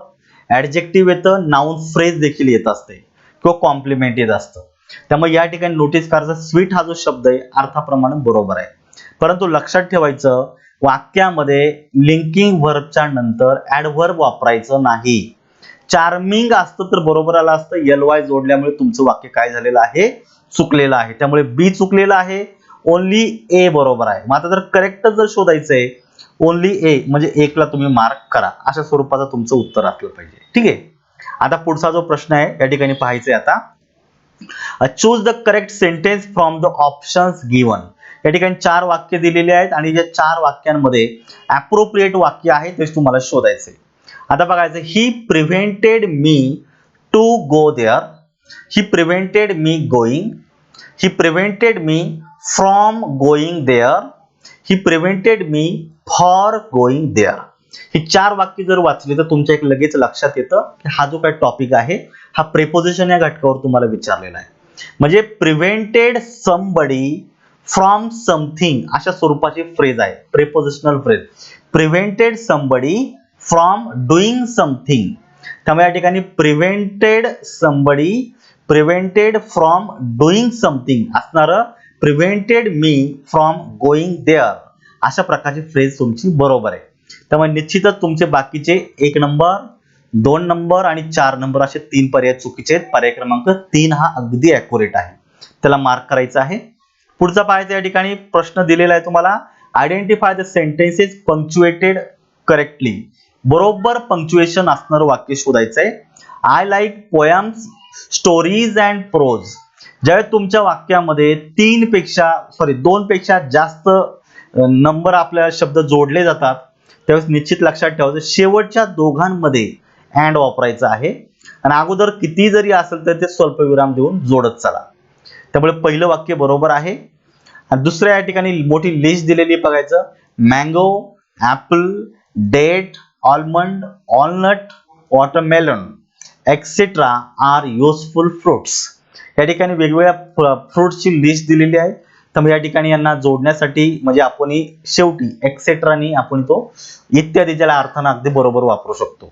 Speaker 1: ऍडजेक्टिव्ह येतं, नाउन फ्रेज देखील येत असते किंवा कॉम्प्लिमेंट येत असतं. त्यामुळे या ठिकाणी नोटीस करायचं, स्वीट हा जो शब्द आहे अर्थाप्रमाणे बरोबर आहे. परंतु लक्षात ठेवायचं, वाक्यामध्ये लिंकिंग व्हर्बच्या नंतर ऍडव्हर्ब वापरायचं नाही. चार्मिंग असतं तर बरोबर आलं असतं, ly जोडल्यामुळे तुमचं वाक्य काय झालेलं आहे, चुकलेलं आहे. त्यामुळे बी चुकलेलं आहे, ओनली ए बरोबर आहे. मग आता जर करेक्ट जर शोधायचंय, ओनली ए म्हणजे 1 ला तुम्ही मार्क करा, अशा स्वरूपाचं तुमचं उत्तर असलं पाहिजे. ठीक आहे. आता पुढचा जो प्रश्न आहे या ठिकाणी पाहायचंय आता, choose the correct sentence from the options given. या ठिकाणी 4 वाक्य दिलेली आहेत आणि या 4 वाक्यांमध्ये अप्रोप्रिएट वाक्य आहे तेच तुम्हाला शोधायचंय. आता बघायचं, he prevented me to go there, he prevented me going, he prevented me from going there, he prevented me for going there. ही 4 वाक्य जर वाचली तर तुमच्या एक लगेच लक्षात येतं की हा जो काही टॉपिक आहे हा प्रिपोजिशन या घटकावर तुम्हाला विचारलेला आहे. म्हणजे प्रिव्हेंटेड समबडी फ्रॉम समथिंग अशा स्वरूपाची फ्रेज आहे, prepositional phrase. Prevented somebody from doing something. त्यामुळे या ठिकाणी prevented somebody, prevented from doing something असणारं prevented me from going there अशा प्रकारची फ्रेज तुमची बरोबर आहे. त्यामुळे निश्चितच तुमचे बाकीचे 1 नंबर, 2 नंबर आणि 4 नंबर असे 3 पर्याय चुकीचे आहेत. पर्याय क्रमांक 3 हा अगदी ऍक्युरेट आहे, त्याला मार्क करायचा आहे. पुढचा पाहायचा, या ठिकाणी प्रश्न दिलेला आहे तुम्हाला, identify the sentences punctuated correctly. बरोबर पंक्च्युएशन असणारं वाक्य शोधायचंय. I like poems, stories and prose. ज्यावेळेस तुमच्या वाक्यामध्ये 2 पेक्षा जास्त नंबर आपल्या शब्द जोडले जातात त्यावेळेस निश्चित लक्षात ठेवायचं, शेवटच्या दोघांमध्ये अँड वापरायचं आहे आणि अगोदर किती जरी असेल तर ते स्वल्पविराम देऊन जोडत चला. त्यामुळे पहिलं वाक्य बरोबर आहे. आणि दुसऱ्या या ठिकाणी मोठी लिस्ट दिलेली बघायचं, mango, apple, date, almond, walnut, watermelon etcetera are useful fruits. या ठिकाणी वेगवेगळ्या फ्रुट्सची लिस्ट दिलेली आहे. त्यामुळे या ठिकाणी यांना जोडण्यासाठी म्हणजे आपण शेवटी एक्सेट्रानी आपण तो इत्यादीच्या अर्थानं अगदी बरोबर वापरू शकतो.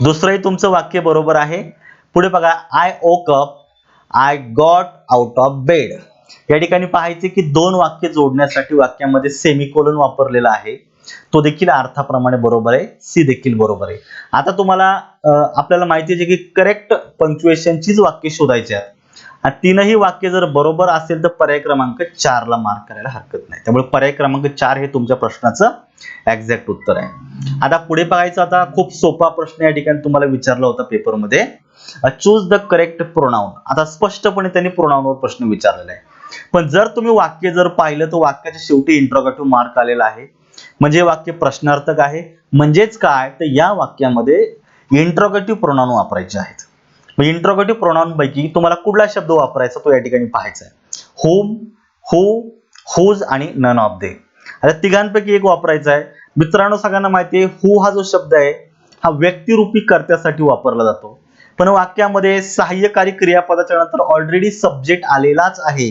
Speaker 1: दुसरंही तुमचं वाक्य बरोबर आहे. पुढे बघा, I woke up, I got out of bed. या ठिकाणी पाहायचे की 2 वाक्य जोडण्यासाठी वाक्यामध्ये सेमिकोलन वापरलेला आहे, तो देखील अर्थाप्रमाणे बरोबर आहे, सी देखील बरोबर आहे. आता तुम्हाला आपल्याला माहिती आहे की करेक्ट पंक्च्युएशनचीच वाक्य शोधायची आहेत. 3ही वाक्य जर बरोबर असेल तर पर्याय क्रमांक 4 ला मार्क करायला हरकत नाही. त्यामुळे पर्याय क्रमांक 4 हे तुमच्या प्रश्नाचं एक्झॅक्ट उत्तर आहे. आता पुढे बघायचं, आता खूप सोपा प्रश्न या ठिकाणी तुम्हाला विचारला होता पेपरमध्ये, चूज द करेक्ट प्रोनाउन. आता स्पष्टपणे त्यांनी प्रोनाउनवर प्रश्न विचारलेला आहे. पण जर तुम्ही वाक्य जर पाहिलं तर वाक्याच्या शेवटी इंट्रोगेटिव्ह मार्क आलेला आहे, म्हणजे वाक्य प्रश्नार्थक आहे. म्हणजेच काय, तर या वाक्यामध्ये इंट्रोगेटिव्ह प्रोनाउन वापरायचे आहेत. इंट्रोगेटिव्ह प्रोनाउन पैकी तुम्हाला कुठला शब्द वापरायचा तो या ठिकाणी पाहायचा आहे. होम, हू, हुज आणि नन ऑफ दे. आता तिघांपैकी एक वापरायचा आहे. मित्रांनो सगळ्यांना माहिती आहे हू हा जो शब्द आहे हा व्यक्तिरूपी कर्त्यासाठी वापरला जातो, पण वाक्यामध्ये सहाय्यकारी क्रियापदाच्या नंतर ऑलरेडी सब्जेक्ट आलेलाच आहे.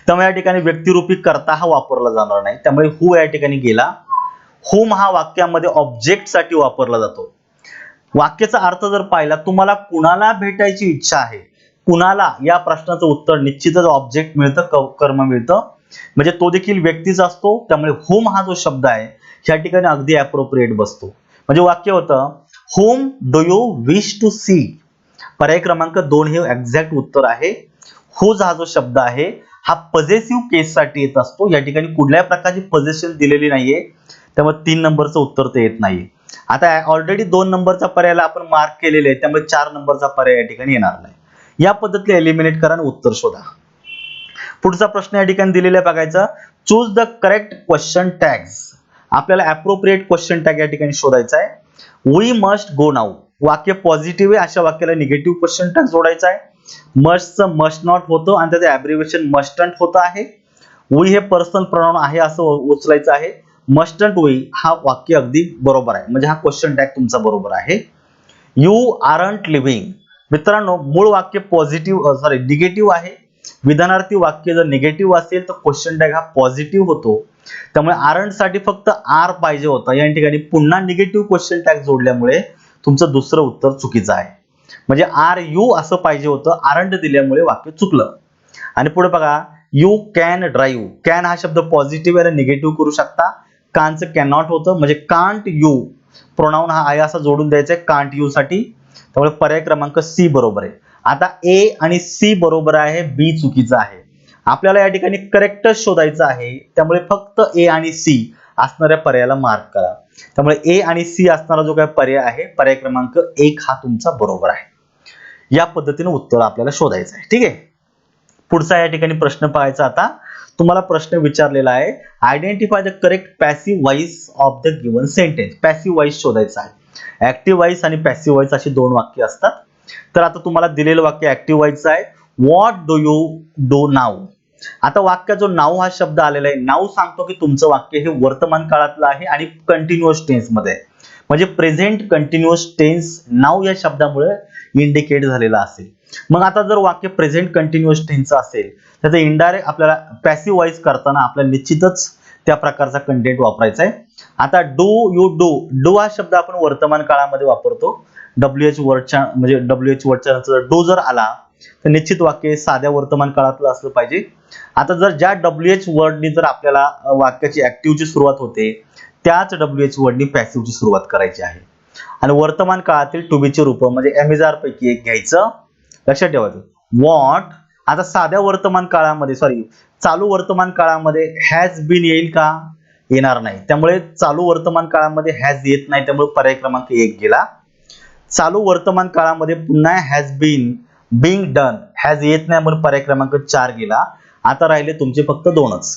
Speaker 1: त्यामुळे या ठिकाणी व्यक्तिरूपी कर्ता हा वापरला जाणार नाही. त्यामुळे हू या ठिकाणी गेला. whom हा वाक्यामध्ये ऑब्जेक्ट साठी वापरला जातो. वाक्याचा अर्थ जर पाहिला, तुम्हाला कुणाला भेटायची इच्छा आहे, कुणाला या प्रश्नाचं उत्तर निश्चितच ऑब्जेक्ट मिळतं, कर्म मिळतं, म्हणजे तो देखील व्यक्तीचा असतो. त्यामुळे whom हा जो शब्द आहे या ठिकाणी अगदी अप्रोप्रिएट बसतो. म्हणजे वाक्य होतं whom do you wish to see. पर्याय क्रमांक 2 हे एक्झॅक्ट उत्तर आहे. whose हा जो शब्द आहे हा पॉझेसिव्ह केस साठी येत असतो. या ठिकाणी कुठल्याही प्रकारची पोझिशन दिलेली नाहीये, त्यामुळे 3 नंबरचं उत्तर ते येत नाहीये. आता ऑलरेडी 2 नंबरचा पर्यायला आपण मार्क केलेले आहे, त्यामुळे 4 नंबरचा पर्याय या ठिकाणी येणार नाही. या पद्धतीने एलिमिनेट करा आणि उत्तर शोधा. पुढचा प्रश्न या ठिकाणी दिलेला बघायचा, choose the correct question tags. आपल्याला अप्रोप्रिएट क्वेश्चन टॅग या ठिकाणी शोधायचा आहे. वी मस्ट गो नाऊ वाक्य पॉझिटिव्ह आहे, अशा वाक्याला निगेटिव्ह क्वेश्चन टॅग जोडायचा आहे. मस्टचं मस्ट नॉट होतं आणि त्याचं ॲब्रिव्हिएशन मस्टंट होतं आहे. वी हे पर्सनल प्रोनाउन आहे असं उचलायचं आहे. मस्टंट वी हा वाक्य अगदी बरोबर आहे, म्हणजे हा क्वेश्चन टॅग तुमचा बरोबर आहे. यू आरंट लिव्हिंग, मित्रांनो मूळ वाक्य पॉझिटिव्ह निगेटिव्ह आहे. विधानार्थी वाक्य जर निगेटिव्ह असेल तर क्वेश्चन टॅग हा पॉझिटिव्ह होतो. त्यामुळे आरंट साठी फक्त आर पाहिजे होता, या ठिकाणी पुन्हा निगेटिव्ह क्वेश्चन टॅग जोडल्यामुळे तुमचं दुसरं उत्तर चुकीचं आहे. म्हणजे आर यू असं पाहिजे होतं, आरंट दिल्यामुळे वाक्य चुकलं. आणि पुढे बघा, यू कॅन ड्राईव्ह. कॅन हा शब्द पॉझिटिव्ह आणि निगेटिव्ह करू शकता. कानचं कॅन नॉट होतं, म्हणजे कांट यू प्रोनाउन हा आहे असा जोडून द्यायचा आहे कांट यू साठी. त्यामुळे पर्याय क्रमांक सी बरोबर आहे. आता ए आणि सी बरोबर आहे, बी चुकीचा आहे. आपल्याला या ठिकाणी करेक्टच शोधायचं आहे, त्यामुळे फक्त ए आणि सी असणाऱ्या पर्यायाला मार्क करा. त्यामुळे ए आणि सी असणारा जो काही पर्याय आहे, पर्याय क्रमांक 1 हा तुमचा बरोबर आहे. या पद्धतीने उत्तर आपल्याला शोधायचं आहे. ठीक आहे. पुढचा या ठिकाणी प्रश्न पाहायचा. आता तुम्हाला प्रश्न विचारलेला आहे, identify the correct passive voice of the given sentence. Passive voice शोधायचा आहे. ऍक्टिव्ह वॉइस आणि पॅसिव्ह वॉइस अशी दोन वाक्य असतात. तर आता तुम्हाला दिलेलं वाक्य ऍक्टिव्ह वॉइसचं आहे. What do you do now. आता वाक्यात जो नाऊ हा शब्द आलेला आहे, नाऊ सांगतो की तुमचं वाक्य हे वर्तमान काळातलं आहे आणि कंटिन्युअस टेन्स मध्ये आहे. म्हणजे प्रेझेंट कंटिन्युअस टेन्स नाऊ या शब्दामुळे इंडिकेट झालेला असेल. मग आता जर वाक्य प्रेझेंट कंटिन्युअस टेन्स असेल, त्याचं इनडायरेक्ट आपल्याला पॅसिव्ह वॉइस करताना आपल्याला निश्चितच त्या प्रकारचा कंटेंट वापरायचा आहे. आता डू यू डू हा शब्द आपण वर्तमान काळामध्ये वापरतो. WH वर्डच्या म्हणजे WH वर्डच्या नंतर डू जर आला तर निश्चित वाक्य साध्या वर्तमान काळातलं असलं पाहिजे. आता जर ज्या WH वर्डनी जर आपल्याला वाक्याची ऍक्टिव्हची सुरुवात होते, त्याच WH वर्डनी पॅसिव्हची सुरुवात करायची आहे. आणि वर्तमान काळातील टू बीची रूप म्हणजे एमिजार पैकी एक घ्यायचं, लक्षात ठेवायचं. व्हॉट आता साध्या वर्तमान काळामध्ये चालू वर्तमान काळामध्ये हॅज बीन येईल का? येणार नाही. त्यामुळे चालू वर्तमान काळामध्ये हॅज येत नाही, त्यामुळे पर्याय क्रमांक 1 गेला. चालू वर्तमान काळामध्ये पुन्हा has been, being done, has येत नाही म्हणून पर्याय क्रमांक 4 गेला. आता राहिले तुमचे फक्त 2च,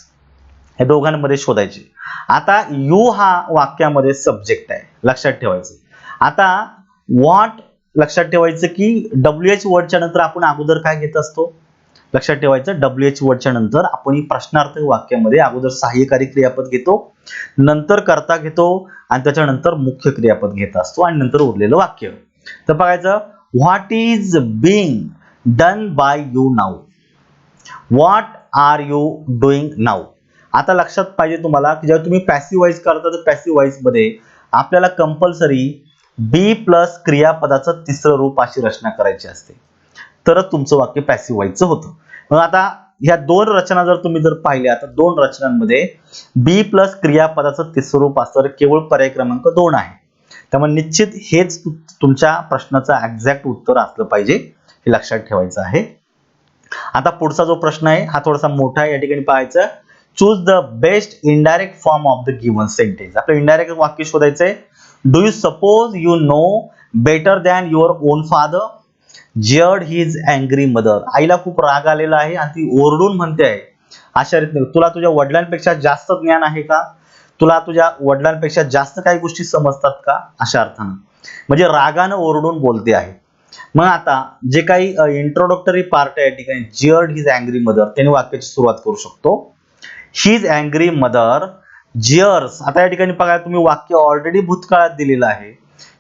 Speaker 1: हे दोघांमध्ये शोधायचे. आता यू हा वाक्यामध्ये सब्जेक्ट आहे, लक्षात ठेवायचं. आता व्हॉट लक्षात ठेवायचं की WH वर्डच्या नंतर आपण अगोदर काय घेत असतो, लक्षात ठेवायचं. WH वर्डच्या नंतर आपण प्रश्नार्थक वाक्यामध्ये अगोदर सहाय्यकारी क्रियापद घेतो, नंतर कर्ता घेतो आणि त्याच्यानंतर मुख्य क्रियापद घेत असतो आणि नंतर उरलेलं वाक्य. तर बघायचं, what is being done by you now. What are you doing now. आता लक्षात पाहिजे तुम्हाला की जेव्हा तुम्ही पॅसिव्ह वॉइस करता तर पॅसिव्ह वॉइस मध्ये आपल्याला कंपल्सरी बी प्लस क्रियापदाचं तिसरं रूप अशी रचना करायची असते, तरच तुमचं वाक्य पॅसिव्ह वॉइसचं होतं. मग आता ह्या दोन रचना जर तुम्ही पाहिल्या तर दोन रचनांमध्ये बी प्लस क्रियापदाचं तिसरं रूप असतं, केवळ पर्याय क्रमांक 2 आहे. त्यामुळे निश्चित हेच तुमच्या प्रश्नाचं एक्झॅक्ट उत्तर असलं पाहिजे, हे लक्षात ठेवायचं आहे. आता पुढचा जो प्रश्न आहे हा थोडासा मोठा आहे, या ठिकाणी पाहायचं, choose the best indirect form of the given sentence. आपलं इनडायरेक्ट वाक्य शोधायचं आहे. Do you suppose you know better than your own father Jared his angry mother. आईला खूप राग आलेला आहे आणि ती ओरडून म्हणते आहे अशा रीतीने, तुला तुझ्या वडिलांपेक्षा जास्त ज्ञान आहे का? तुला तुझ्या वडिलांपेक्षा जास्त काही गोष्टी समजतात का? अशा अर्थानं, म्हणजे रागानं ओरडून बोलते आहे. मग आता जे काही इंट्रोडक्टरी पार्ट आहे या ठिकाणी, जेअर्ड हिज अँग्री मदर, त्याने वाक्याची सुरुवात करू शकतो. His angry mother jeers. आता या ठिकाणी बघा, तुम्ही वाक्य ऑलरेडी भूतकाळात दिलेलं आहे,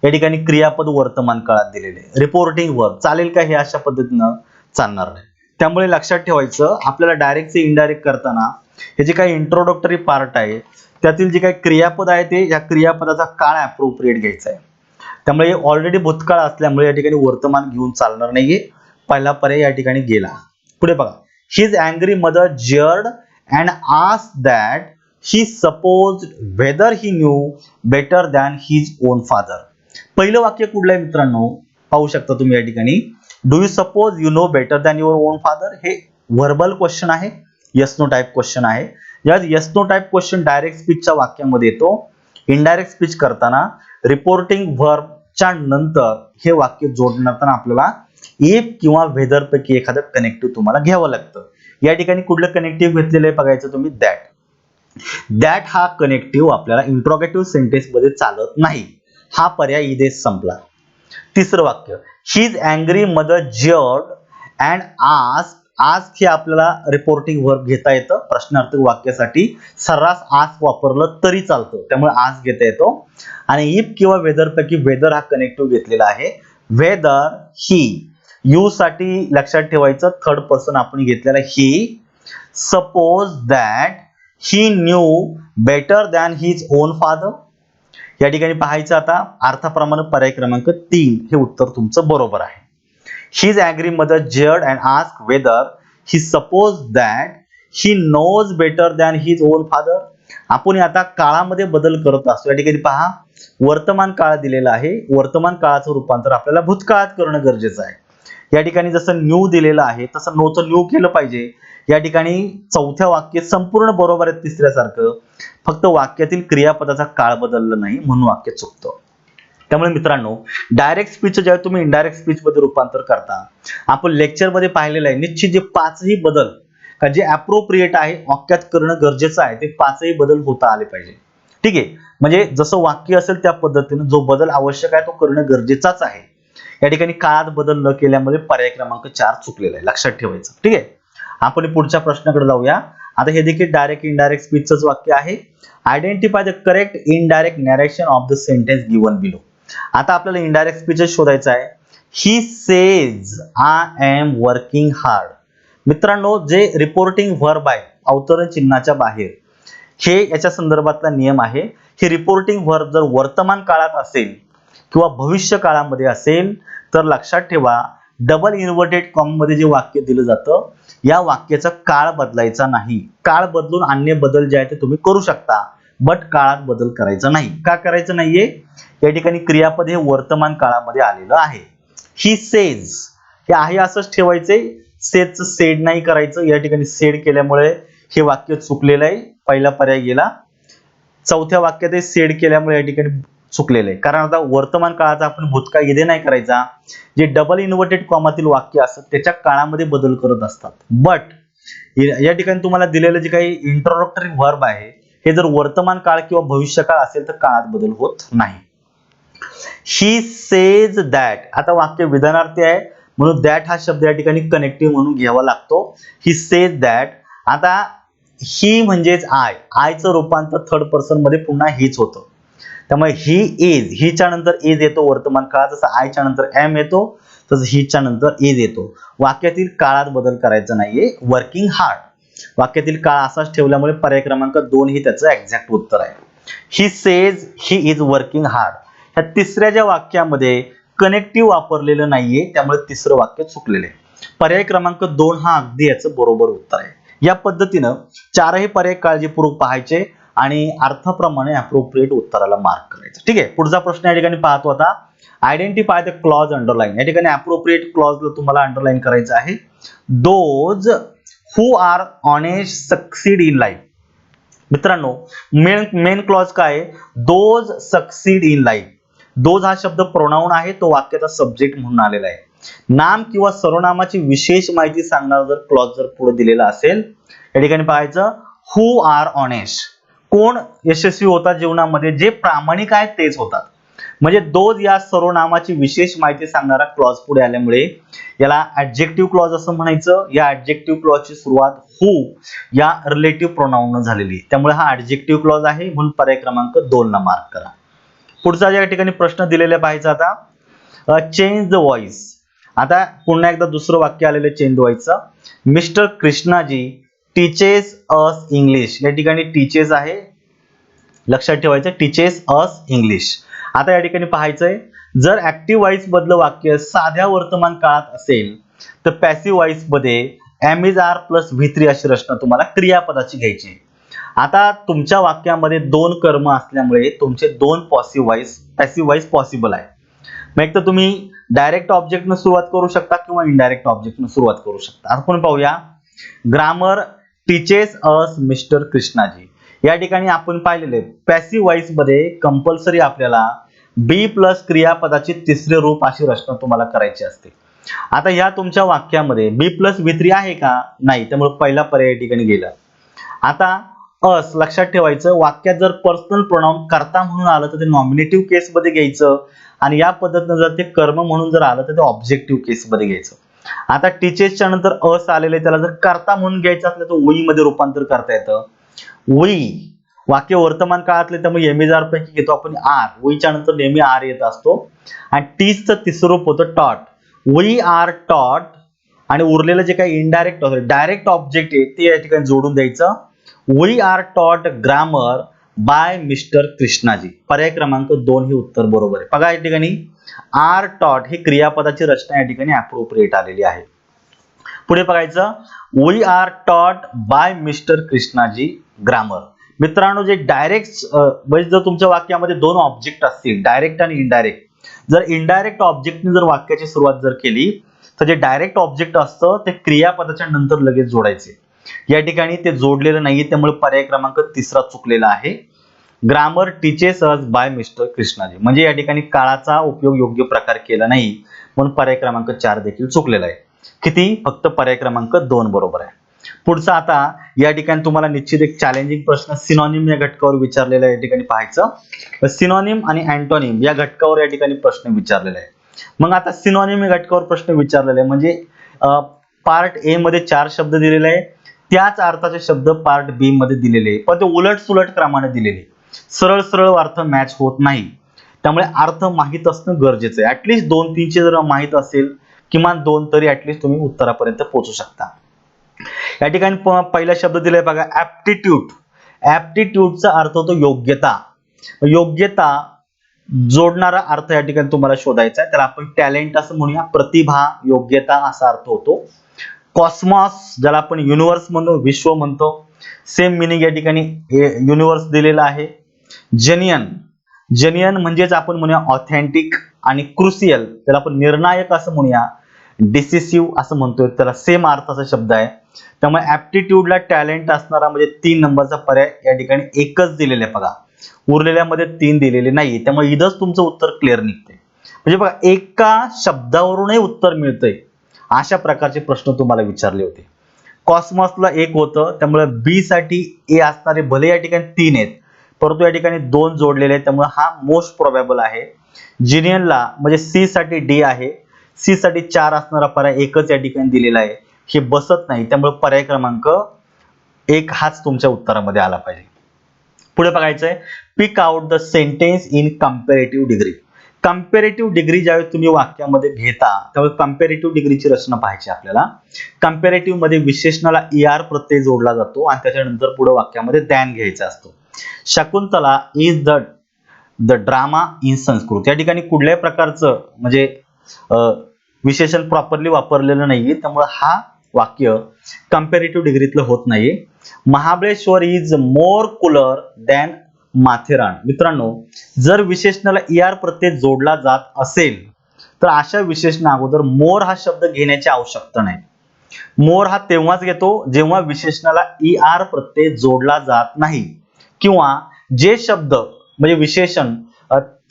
Speaker 1: या ठिकाणी क्रियापद वर्तमान काळात दिलेले. रिपोर्टिंग वर्ब चालेल का? हे अशा पद्धतीनं चालणार नाही. त्यामुळे लक्षात ठेवायचं, आपल्याला डायरेक्ट से इनडायरेक्ट करताना हे जे काही इंट्रोडक्टरी पार्ट आहे त्यातील जे काही क्रियापद आहे ते या क्रियापदाचा काळ अप्रोप्रिएट घ्यायचा आहे. त्यामुळे ऑलरेडी भूतकाळ असल्यामुळे या ठिकाणी वर्तमान घेऊन चालणार नाहीये. पहिला पर्याय या ठिकाणी गेला. पुढे बघा, his angry mother jeered and asked that he supposed whether he knew better than his own father. पहिलं वाक्य कुठलं आहे मित्रांनो, पाहू शकता तुम्ही या ठिकाणी, do you suppose you know better than your own father. हे व्हर्बल क्वेश्चन आहे, यस नो टाइप क्वेश्चन आहे. ज्यावेळेस yes no type question direct स्पीचच्या वाक्यामध्ये येतो, इनडायरेक्ट स्पीच करताना रिपोर्टिंग व्हर्बच्या नंतर हे वाक्य जोडताना आपल्याला इफ किंवा वेदर पैकी एखादं कनेक्टिव्ह तुम्हाला घ्यावं लागतं. या ठिकाणी कुठलं कनेक्टिव्ह घेतलेलं आहे बघायचं तुम्ही, दॅट. दॅट हा कनेक्टिव्ह आपल्याला इंट्रोगेटिव्ह सेंटेन्स मध्ये चालत नाही. हा पर्याय इथेच संपला. तिसरं वाक्य, his angry mother jeered and asked. Ask हे आपल्याला रिपोर्टिंग व्हर्ब घेता येतं प्रश्नार्थक वाक्यासाठी. सर्रास आस्क वापरलं तरी चालतं, त्यामुळे आस्क घेता येतो. आणि इफ किंवा वेदर पैकी वेदर हा कनेक्टिव्ह घेतलेला आहे. वेदर ही, यू साठी लक्षात ठेवायचं थर्ड पर्सन आपण घेतलेला ही. Suppose that he knew better than his own father. या ठिकाणी पाहायचं आता अर्थाप्रमाणे पर्याय क्रमांक 3 हे उत्तर तुमचं बरोबर आहे. His angry mother jeered and asked whether he supposed that he knows better than his own father. आपण आता काळामध्ये बदल करत असतो. या ठिकाणी पहा, वर्तमान काळ दिलेला आहे. वर्तमान काळाचं रूपांतर आपल्याला भूतकाळात करणं गरजेचं आहे. या ठिकाणी जसं न्यू दिलेलं आहे तसं नोचं न्यू केलं पाहिजे. या ठिकाणी चौथ्या वाक्य संपूर्ण बरोबर आहे तिसऱ्यासारखं, फक्त वाक्यातील क्रियापदाचा काळ बदलला नाही म्हणून वाक्य चुकतं. त्यामुळे मित्रांनो, डायरेक्ट स्पीच ज्यावेळी तुम्ही इनडायरेक्ट स्पीच मध्ये रूपांतर करता, आपण लेक्चर मध्ये पाहिलेलं आहे निश्चित जे पाचही बदल का जे अप्रोप्रिएट आहे वाक्यात करणं गरजेचं आहे, ते पाचही बदल होता आले पाहिजे. ठीक आहे, म्हणजे जसं वाक्य असेल त्या पद्धतीने जो बदल आवश्यक आहे तो करणं गरजेचाच आहे. या ठिकाणी काळात बदल न केल्यामुळे पर्याय क्रमांक 4 चुकलेला आहे, लक्षात ठेवायचं. ठीक आहे, आपण पुढच्या प्रश्नाकडे जाऊया. आता हे देखील डायरेक्ट इनडायरेक्ट स्पीचच वाक्य आहे. Identify the correct indirect narration of the sentence given below. आता आपल्याला इनडायरेक्ट स्पीच शोधायचं आहे. He says I am working hard. मित्रांनो, जे रिपोर्टिंग व्हर्ब आहे अवतरण चिन्हाच्या बाहेर, हे याच्या संदर्भातला नियम आहे. हे रिपोर्टिंग व्हर्ब जर वर्तमान काळात असेल किंवा भविष्य काळामध्ये असेल तर लक्षात ठेवा, डबल इन्व्हर्टेड कॉमा मध्ये जे वाक्य दिलं जातं या वाक्याचा काळ बदलायचा नाही. काळ बदलून अन्य बदल जे आहे ते तुम्ही करू शकता, बट काळात बदल करायचा नाही. का करायचं नाहीये? या ठिकाणी क्रियापद हे वर्तमान काळामध्ये आलेलं आहे. ही सेज हे आहे असंच ठेवायचंय, सेजचं सेड नाही करायचं. या ठिकाणी सेड केल्यामुळे हे वाक्य चुकलेलं आहे, पहिला पर्याय गेला. चौथ्या वाक्यात सेड केल्यामुळे या ठिकाणी चुकलेलं आहे, कारण आता वर्तमान काळाचा आपण भूतकाळ इथे नाही करायचा. जे डबल इन्व्हर्टेड कॉमातील वाक्य असतात त्याच्या काळामध्ये बदल करत असतात. बट या ठिकाणी तुम्हाला दिलेलं जे काही इंट्रोडक्टरी व्हर्ब आहे हे जर वर्तमान काळ किंवा भविष्य काळ असेल तर काळात बदल होत नाही. ही सेज दॅट, आता वाक्य विधानार्थी आहे म्हणून दॅट हा शब्द या ठिकाणी कनेक्टिव्ह म्हणून घ्यावा लागतो. He says that. आता ही म्हणजेच आय, आयचं रूपांतर थर्ड पर्सन मध्ये पुन्हा हीच होतं. त्यामुळे ही इज, हिच्या नंतर इज येतो वर्तमान काळात, जसं आयच्या नंतर एम येतो तसं हिच्या नंतर इज येतो. वाक्यातील काळात बदल करायचा नाहीये. वर्किंग हार्ड वाक्यातील काळ असाच ठेवल्यामुळे पर्याय क्रमांक 2 ही त्याचं एक्झॅक्ट उत्तर आहे. He says he is working hard. ह्या तिसऱ्या ज्या वाक्यामध्ये कनेक्टिव्ह वापरलेलं नाहीये त्यामुळे तिसरं वाक्य चुकलेलं आहे. पर्याय क्रमांक 2 हा अगदी याचं बरोबर उत्तर आहे. या पद्धतीनं चारही पर्याय काळजीपूर्वक पाहायचे आणि अर्थाप्रमाणे अप्रोप्रिएट उत्तराला मार्क करायचं. ठीक आहे, पुढचा प्रश्न या ठिकाणी पाहतो आता. Identify the clause underline. या ठिकाणी अप्रोप्रिएट क्लॉजला तुम्हाला अंडरलाईन करायचं आहे. Those who are honest succeed in life. मित्रांनो, मेन क्लॉज काय आहे? Those succeed in life. Those हा शब्द प्रोनाउन आहे, तो वाक्याचा सब्जेक्ट म्हणून आलेला आहे. नाम किंवा सर्वनामाची विशेष माहिती सांगणारा जर क्लॉज जर पुढे दिलेला असेल, या ठिकाणी पाहायचं हु आर ऑनेस्ट. कोण यशस्वी होतात जीवनामध्ये? जे प्रामाणिक आहेत तेच होतात. म्हणजे दोज या सर्वनामाची विशेष माहिती सांगणारा क्लॉज पुढे आल्यामुळे याला ऍडजेक्टिव्ह क्लॉज असं म्हणायचं. या ऍडजेक्टिव्ह क्लॉजची सुरुवात हु या रिलेटिव्ह प्रोनाउन झालेली आहे, त्यामुळे हा ऍडजेक्टिव्ह क्लॉज आहे म्हणून पर्याय क्रमांक 2 ला मार्क करा. पुढचा या ठिकाणी प्रश्न दिलेला पाहायचा आता. Change the voice. आता पुन्हा एकदा दुसरं वाक्य आलेलं चेंज द व्हॉइसचं. Mister Krishnaji teaches us English. या ठिकाणी टीचेस आहे, लक्षात ठेवायचं टीचेस अस इंग्लिश. आता या ठिकाणी पाहायचंय, जर ऍक्टिव्ह व्हॉइस मधलं वाक्य साध्या वर्तमान काळात असेल तर पॅसिव्ह व्हॉइस मध्ये am is are plus V3 अशी रचना तुम्हाला क्रियापदाची घ्यायची आहे. आता तुमच्या वाक्यामध्ये दोन कर्म असल्यामुळे तुमचे दोन पॅसिव्ह व्हॉइस पॉसिबल आहे. मग एक तर तुम्ही डायरेक्ट ऑब्जेक्टनं सुरुवात करू शकता किंवा इनडायरेक्ट ऑब्जेक्टनं सुरुवात करू शकता. आपण पाहूया, grammar teaches us mister Krishnaji. या ठिकाणी आपण पाहिलेले पॅसिव्ह व्हॉइस मध्ये कंपल्सरी आपल्याला बी प्लस क्रियापदाची तिसरे रूप अशी रचना तुम्हाला करायची असते. आता या तुमच्या वाक्यामध्ये बी प्लस V3 आहे का? नाही, त्यामुळे पहिला पर्याय या ठिकाणी गेला. आता अस लक्षात ठेवायचं, वाक्यात जर पर्सनल प्रोनाउन कर्ता म्हणून आलं तर ते नॉमिनेटिव्ह केस मध्ये घ्यायचं आणि या पद्धतीने जर ते कर्म म्हणून जर आलं तर ते ऑब्जेक्टिव्ह केस मध्ये घ्यायचं. आता टीचेसच्या नंतर अस आलेले त्याला जर कर्ता म्हणून घ्यायचं असलं तर वी मध्ये रूपांतर करता येतं. वी वाक्य वर्तमान काळातले, त्यामुळे एमएजआर पैकी घेतो आपण आर. वीच्या नंतर नेहमी आर येत असतो आणि टीचचं तिसरं रूप होतं टॉट. वी आर टॉट आणि उरलेलं जे काही इनडायरेक्ट डायरेक्ट ऑब्जेक्ट आहे ते या ठिकाणी जोडून द्यायचं. वी आर टॉट ग्रामर बाय मिस्टर कृष्णाजी. पर्याय क्रमांक 2 हे उत्तर बरोबर आहे. बघा या ठिकाणी आर टॉट ही क्रियापदाची रचना या ठिकाणी अप्रोप्रिएट आलेली आहे. पुढे बघायचं, we are taught by mister Krishnaji grammar. मित्रांनो, जे डायरेक्ट म्हणजे जर तुमच्या वाक्यामध्ये दोन ऑब्जेक्ट असतील डायरेक्ट आणि इनडायरेक्ट, जर इनडायरेक्ट ऑब्जेक्टने जर वाक्याची सुरुवात जर केली तर जे डायरेक्ट ऑब्जेक्ट असतं ते क्रियापदाच्या नंतर लगेच जोडायचे. या ठिकाणी ते जोडलेलं नाहीये, त्यामुळे पर्याय क्रमांक 3 चुकलेला आहे. Grammar teaches us by mister Krishnaji, म्हणजे या ठिकाणी काळाचा उपयोग योग्य प्रकार केला नाही म्हणून पर्याय क्रमांक 4 देखील चुकलेला आहे. किती? फक्त पर्याय क्रमांक 2 बरोबर आहे. पुढचा आता या ठिकाणी तुम्हाला निश्चित एक चॅलेंजिंग प्रश्न सिनोनिम या घटकावर विचारलेला या ठिकाणी पाहायचं. सिनोनिम आणि अँटोनिम या घटकावर या ठिकाणी प्रश्न विचारलेला आहे. मग आता सिनोनिम या घटकावर प्रश्न विचारलेला आहे म्हणजे पार्ट ए मध्ये 4 शब्द दिलेले आहे, त्याच अर्थाचे शब्द पार्ट बी मध्ये दिलेले, पण ते उलट सुलट क्रमाने दिलेले, सरळ सरळ अर्थ मॅच होत नाही. त्यामुळे अर्थ माहित असणं गरजेचं आहे. ऍटलीस्ट 2-3 जर माहित असेल, किमान 2 तरी ऍटलीस्ट तुम्ही उत्तरापर्यंत पोहोचू शकता. या ठिकाणी पहिला शब्द दिलाय बघा, ऍप्टिट्यूड. ऍप्टिट्यूडचा अर्थ होतो योग्यता. योग्यता जोडणारा अर्थ या ठिकाणी तुम्हाला शोधायचा आहे. त्याला आपण टॅलेंट असं म्हणूया, प्रतिभा, योग्यता असा अर्थ होतो. कॉस्मॉस, ज्याला आपण युनिव्हर्स म्हणतो, विश्व म्हणतो, सेम मिनिंग या ठिकाणी युनिव्हर्स दिलेला आहे. जेन्युइन, जेन्युइन म्हणजेच आपण म्हणूया ऑथेंटिक, आणि क्रुशियल त्याला आपण निर्णायक असं म्हणूया, डिसिसिव्ह असं म्हणतोय, त्याला सेम अर्थाचा शब्द आहे. त्यामुळे ऍप्टिट्यूडला टॅलेंट असणारा म्हणजे 3 नंबरचा पर्याय या ठिकाणी एकच दिलेला आहे बघा, उरलेल्यामध्ये 3 दिलेले नाही, त्यामुळे इथंच तुमचं उत्तर क्लिअर निघते. म्हणजे बघा एका शब्दावरूनही उत्तर मिळतंय अशा प्रकारचे प्रश्न तुम्हाला विचारले होते. कॉस्मॉसला 1 होतं, त्यामुळे बी साठी ए असणारे भले या ठिकाणी 3 आहेत परंतु या ठिकाणी 2 जोडलेले आहेत, त्यामुळे हा मोस्ट प्रोबॅबल आहे. जिनियनला म्हणजे सी साठी डी आहे, सी साठी 4 असणारा पर्याय एकच या ठिकाणी दिलेला आहे, हे बसत नाही, त्यामुळे पर्याय क्रमांक 1 हाच तुमच्या उत्तरामध्ये आला पाहिजे. पुढे बघायचंय, pick out the sentence in comparative degree. Comparative degree ज्यावेळेस तुम्ही वाक्यामध्ये घेता त्यावेळेस कंपॅरेटिव्ह डिग्रीची रचना पाहायची आपल्याला. कंपॅरेटिव्ह मध्ये विशेषणाला ER प्रत्यय जोडला जातो आणि त्याच्यानंतर पुढे वाक्यामध्ये दॅन घ्यायचा असतो. Shakuntala is the drama in Sanskrit. या ठिकाणी कुठल्याही प्रकारचं म्हणजे विशेषण प्रॉपरली वापरलेलं नाहीये, त्यामुळे हा वाक्य कंपॅरेटिव्ह डिग्रीतलं होत नाहीये. Mahabaleshwar is more cooler than Matheran. मित्रांनो, जर विशेषणाला ER प्रत्यय जोडला जात असेल तर अशा विशेषणा अगोदर मोर हा शब्द घेण्याची आवश्यकता नाही. मोर हा तेव्हाच घेतो जेव्हा विशेषणाला ER प्रत्यय जोडला जात नाही, किंवा जे शब्द म्हणजे विशेषण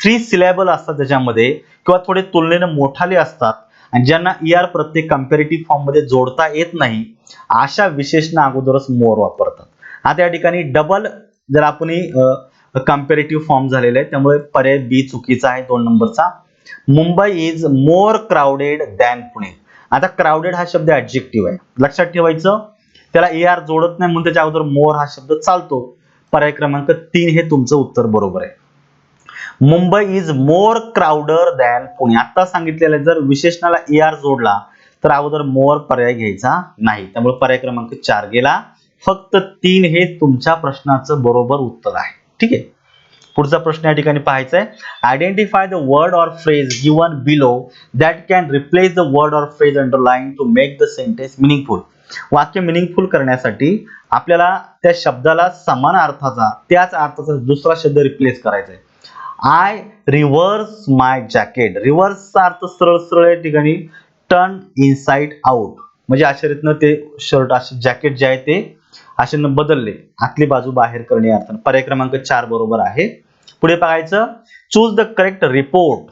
Speaker 1: 3 सिलेबल असतात त्याच्यामध्ये, किंवा थोडे तुलनेने मोठाले असतात आणि ज्यांना ER प्रत्यय कंपॅरेटिव्ह फॉर्म मध्ये जोडता येत नाही, अशा विशेषणा अगोदरच मोर वापरतात. आता या ठिकाणी डबल जर आपण कंपॅरेटिव्ह फॉर्म झालेला आहे, त्यामुळे पर्याय बी चुकीचा आहे 2 नंबरचा. Mumbai is more crowded than Pune. आता क्राउडेड हा शब्द ऍडजेक्टिव्ह आहे, लक्षात ठेवायचं, त्याला ER जोडत नाही म्हणून त्याच्या अगोदर मोर हा शब्द चालतो. पर्याय क्रमांक 3 हे तुमचं उत्तर बरोबर आहे. Mumbai is more Crowder than Pune. आता सांगितलेलं जर विशेषणाला ER जोडला तर अगोदर मोर पर्याय घ्यायचा नाही, त्यामुळे पर्याय क्रमांक 4 गेला. फक्त 3 हे तुमच्या प्रश्नाचं बरोबर उत्तर आहे. ठीक आहे. पुढचा प्रश्न या ठिकाणी पाहायचा आहे. Identify the word or phrase given below that can replace the word or phrase underline to make the sentence meaningful. वाक्य मिनिंगफुल करण्यासाठी आपल्याला त्या शब्दाला समान अर्थाचा त्याच अर्थाचा दुसरा शब्द रिप्लेस करायचा आहे. I reverse my jacket. रिव्हर्सचा अर्थ सरळ सरळ या ठिकाणी टर्न इनसाइड आउट, म्हणजे अशा रीतीनं ते शर्ट असे जॅकेट जे आहे ते असे बदलले, आतली बाजू बाहेर करणे या अर्थाने. पर्याय क्रमांक 4 बरोबर आहे. पुढे बघायचं, choose the correct report.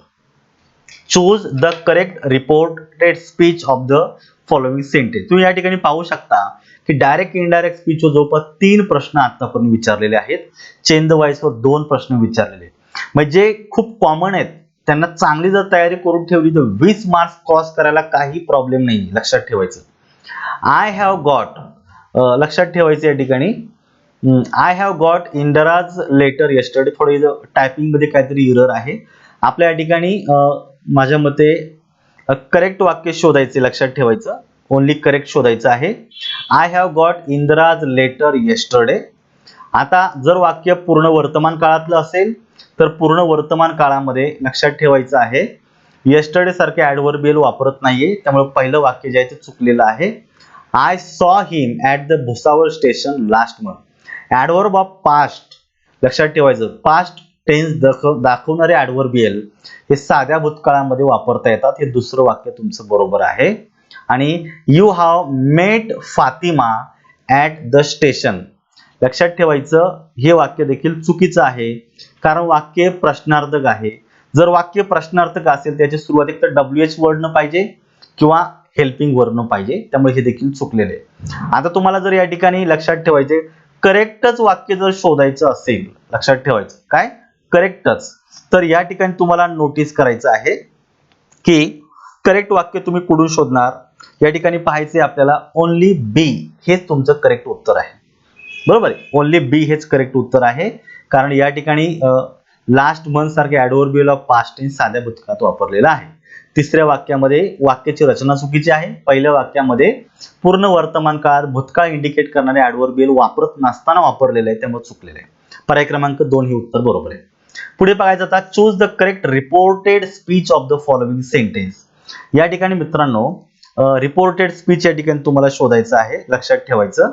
Speaker 1: Choose the correct reported speech of the following sentence. तुम्ही या ठिकाणी पाहू शकता की डायरेक्ट इनडायरेक्ट स्पीच वर जवळपास 3 प्रश्न आतापर्यंत विचारलेले आहेत. चेन द वाईस वर 2 प्रश्न विचारलेले, म्हणजे खूप कॉमन आहेत. त्यांना चांगली जर तयारी करून ठेवली तर 20 मार्क्स क्रॉस करायला काही प्रॉब्लेम नाही. लक्षात ठेवायचं. आय हॅव गॉट, लक्षात ठेवायचं या ठिकाणी, I have got Indira's letter yesterday. थोडे टायपिंग मध्ये काहीतरी एरर आहे आपल्या या ठिकाणी. माझ्या मते करेक्ट वाक्य शोधायचे, लक्षात ठेवायचं. ओनली करेक्ट शोधायचं आहे. I have got Indira's letter yesterday. आता जर वाक्य पूर्ण वर्तमान काळातलं असेल तर पूर्ण वर्तमान काळामध्ये लक्षात ठेवायचं आहे येस्टरडे सारखे ऍडव्हर्बियल वापरत नाहीये, त्यामुळे पहिलं वाक्य जे आहे ते चुकलेलं आहे. I saw him at the Bhusawal station last month. Adverb of past, लक्षात ठेवायचं. पास्ट टेन्स दाखवणारे ऍडव्हर्बियल हे साध्या भूतकाळामध्ये वापरता येतात. हे दुसरं वाक्य तुमचं बरोबर आहे. आणि you have met Fatima at the station. लक्षात ठेवायचं हे वाक्य देखील चुकीचं आहे, कारण वाक्य प्रश्नार्थक आहे. जर वाक्य प्रश्नार्थक असेल त्याची सुरुवात एक तर WH वर्डनं पाहिजे किंवा हेल्पिंग वर्डनं पाहिजे, त्यामुळे हे देखील चुकलेले आहे. आता तुम्हाला जर या ठिकाणी लक्षात ठेवायचे करेक्टच वाक्य जर शोधायचं असेल, लक्षात ठेवायचं काय करेक्टच, तर या ठिकाणी तुम्हाला नोटीस करायचं आहे की करेक्ट वाक्य तुम्ही कुठून शोधणार. या ठिकाणी पाहायचे आपल्याला ओनली बी हेच तुमचं करेक्ट उत्तर आहे. बरोबर आहे, ओनली बी हेच करेक्ट उत्तर आहे, कारण या ठिकाणी लास्ट मंथ सारखे ऍडव्हर्बियल ऑफ पास्ट टेन्स साध्या भूतकाळात वापरलेला आहे. तिसऱ्या वाक्यामध्ये वाक्याची रचना चुकीची आहे. पहिल्या वाक्यामध्ये पूर्ण वर्तमान काळात भूतकाळ इंडिकेट करणारे ऍडव्हर्बियल वापरत नसताना वापरलेले आहे, त्यामुळे चुकलेले आहे. पर्याय क्रमांक 2 हे उत्तर बरोबर आहे. पुढे बघायचं आता, choose the correct reported speech of the following sentence. या ठिकाणी मित्रांनो रिपोर्टेड स्पीच या ठिकाणी तुम्हाला शोधायचं आहे, लक्षात ठेवायचं.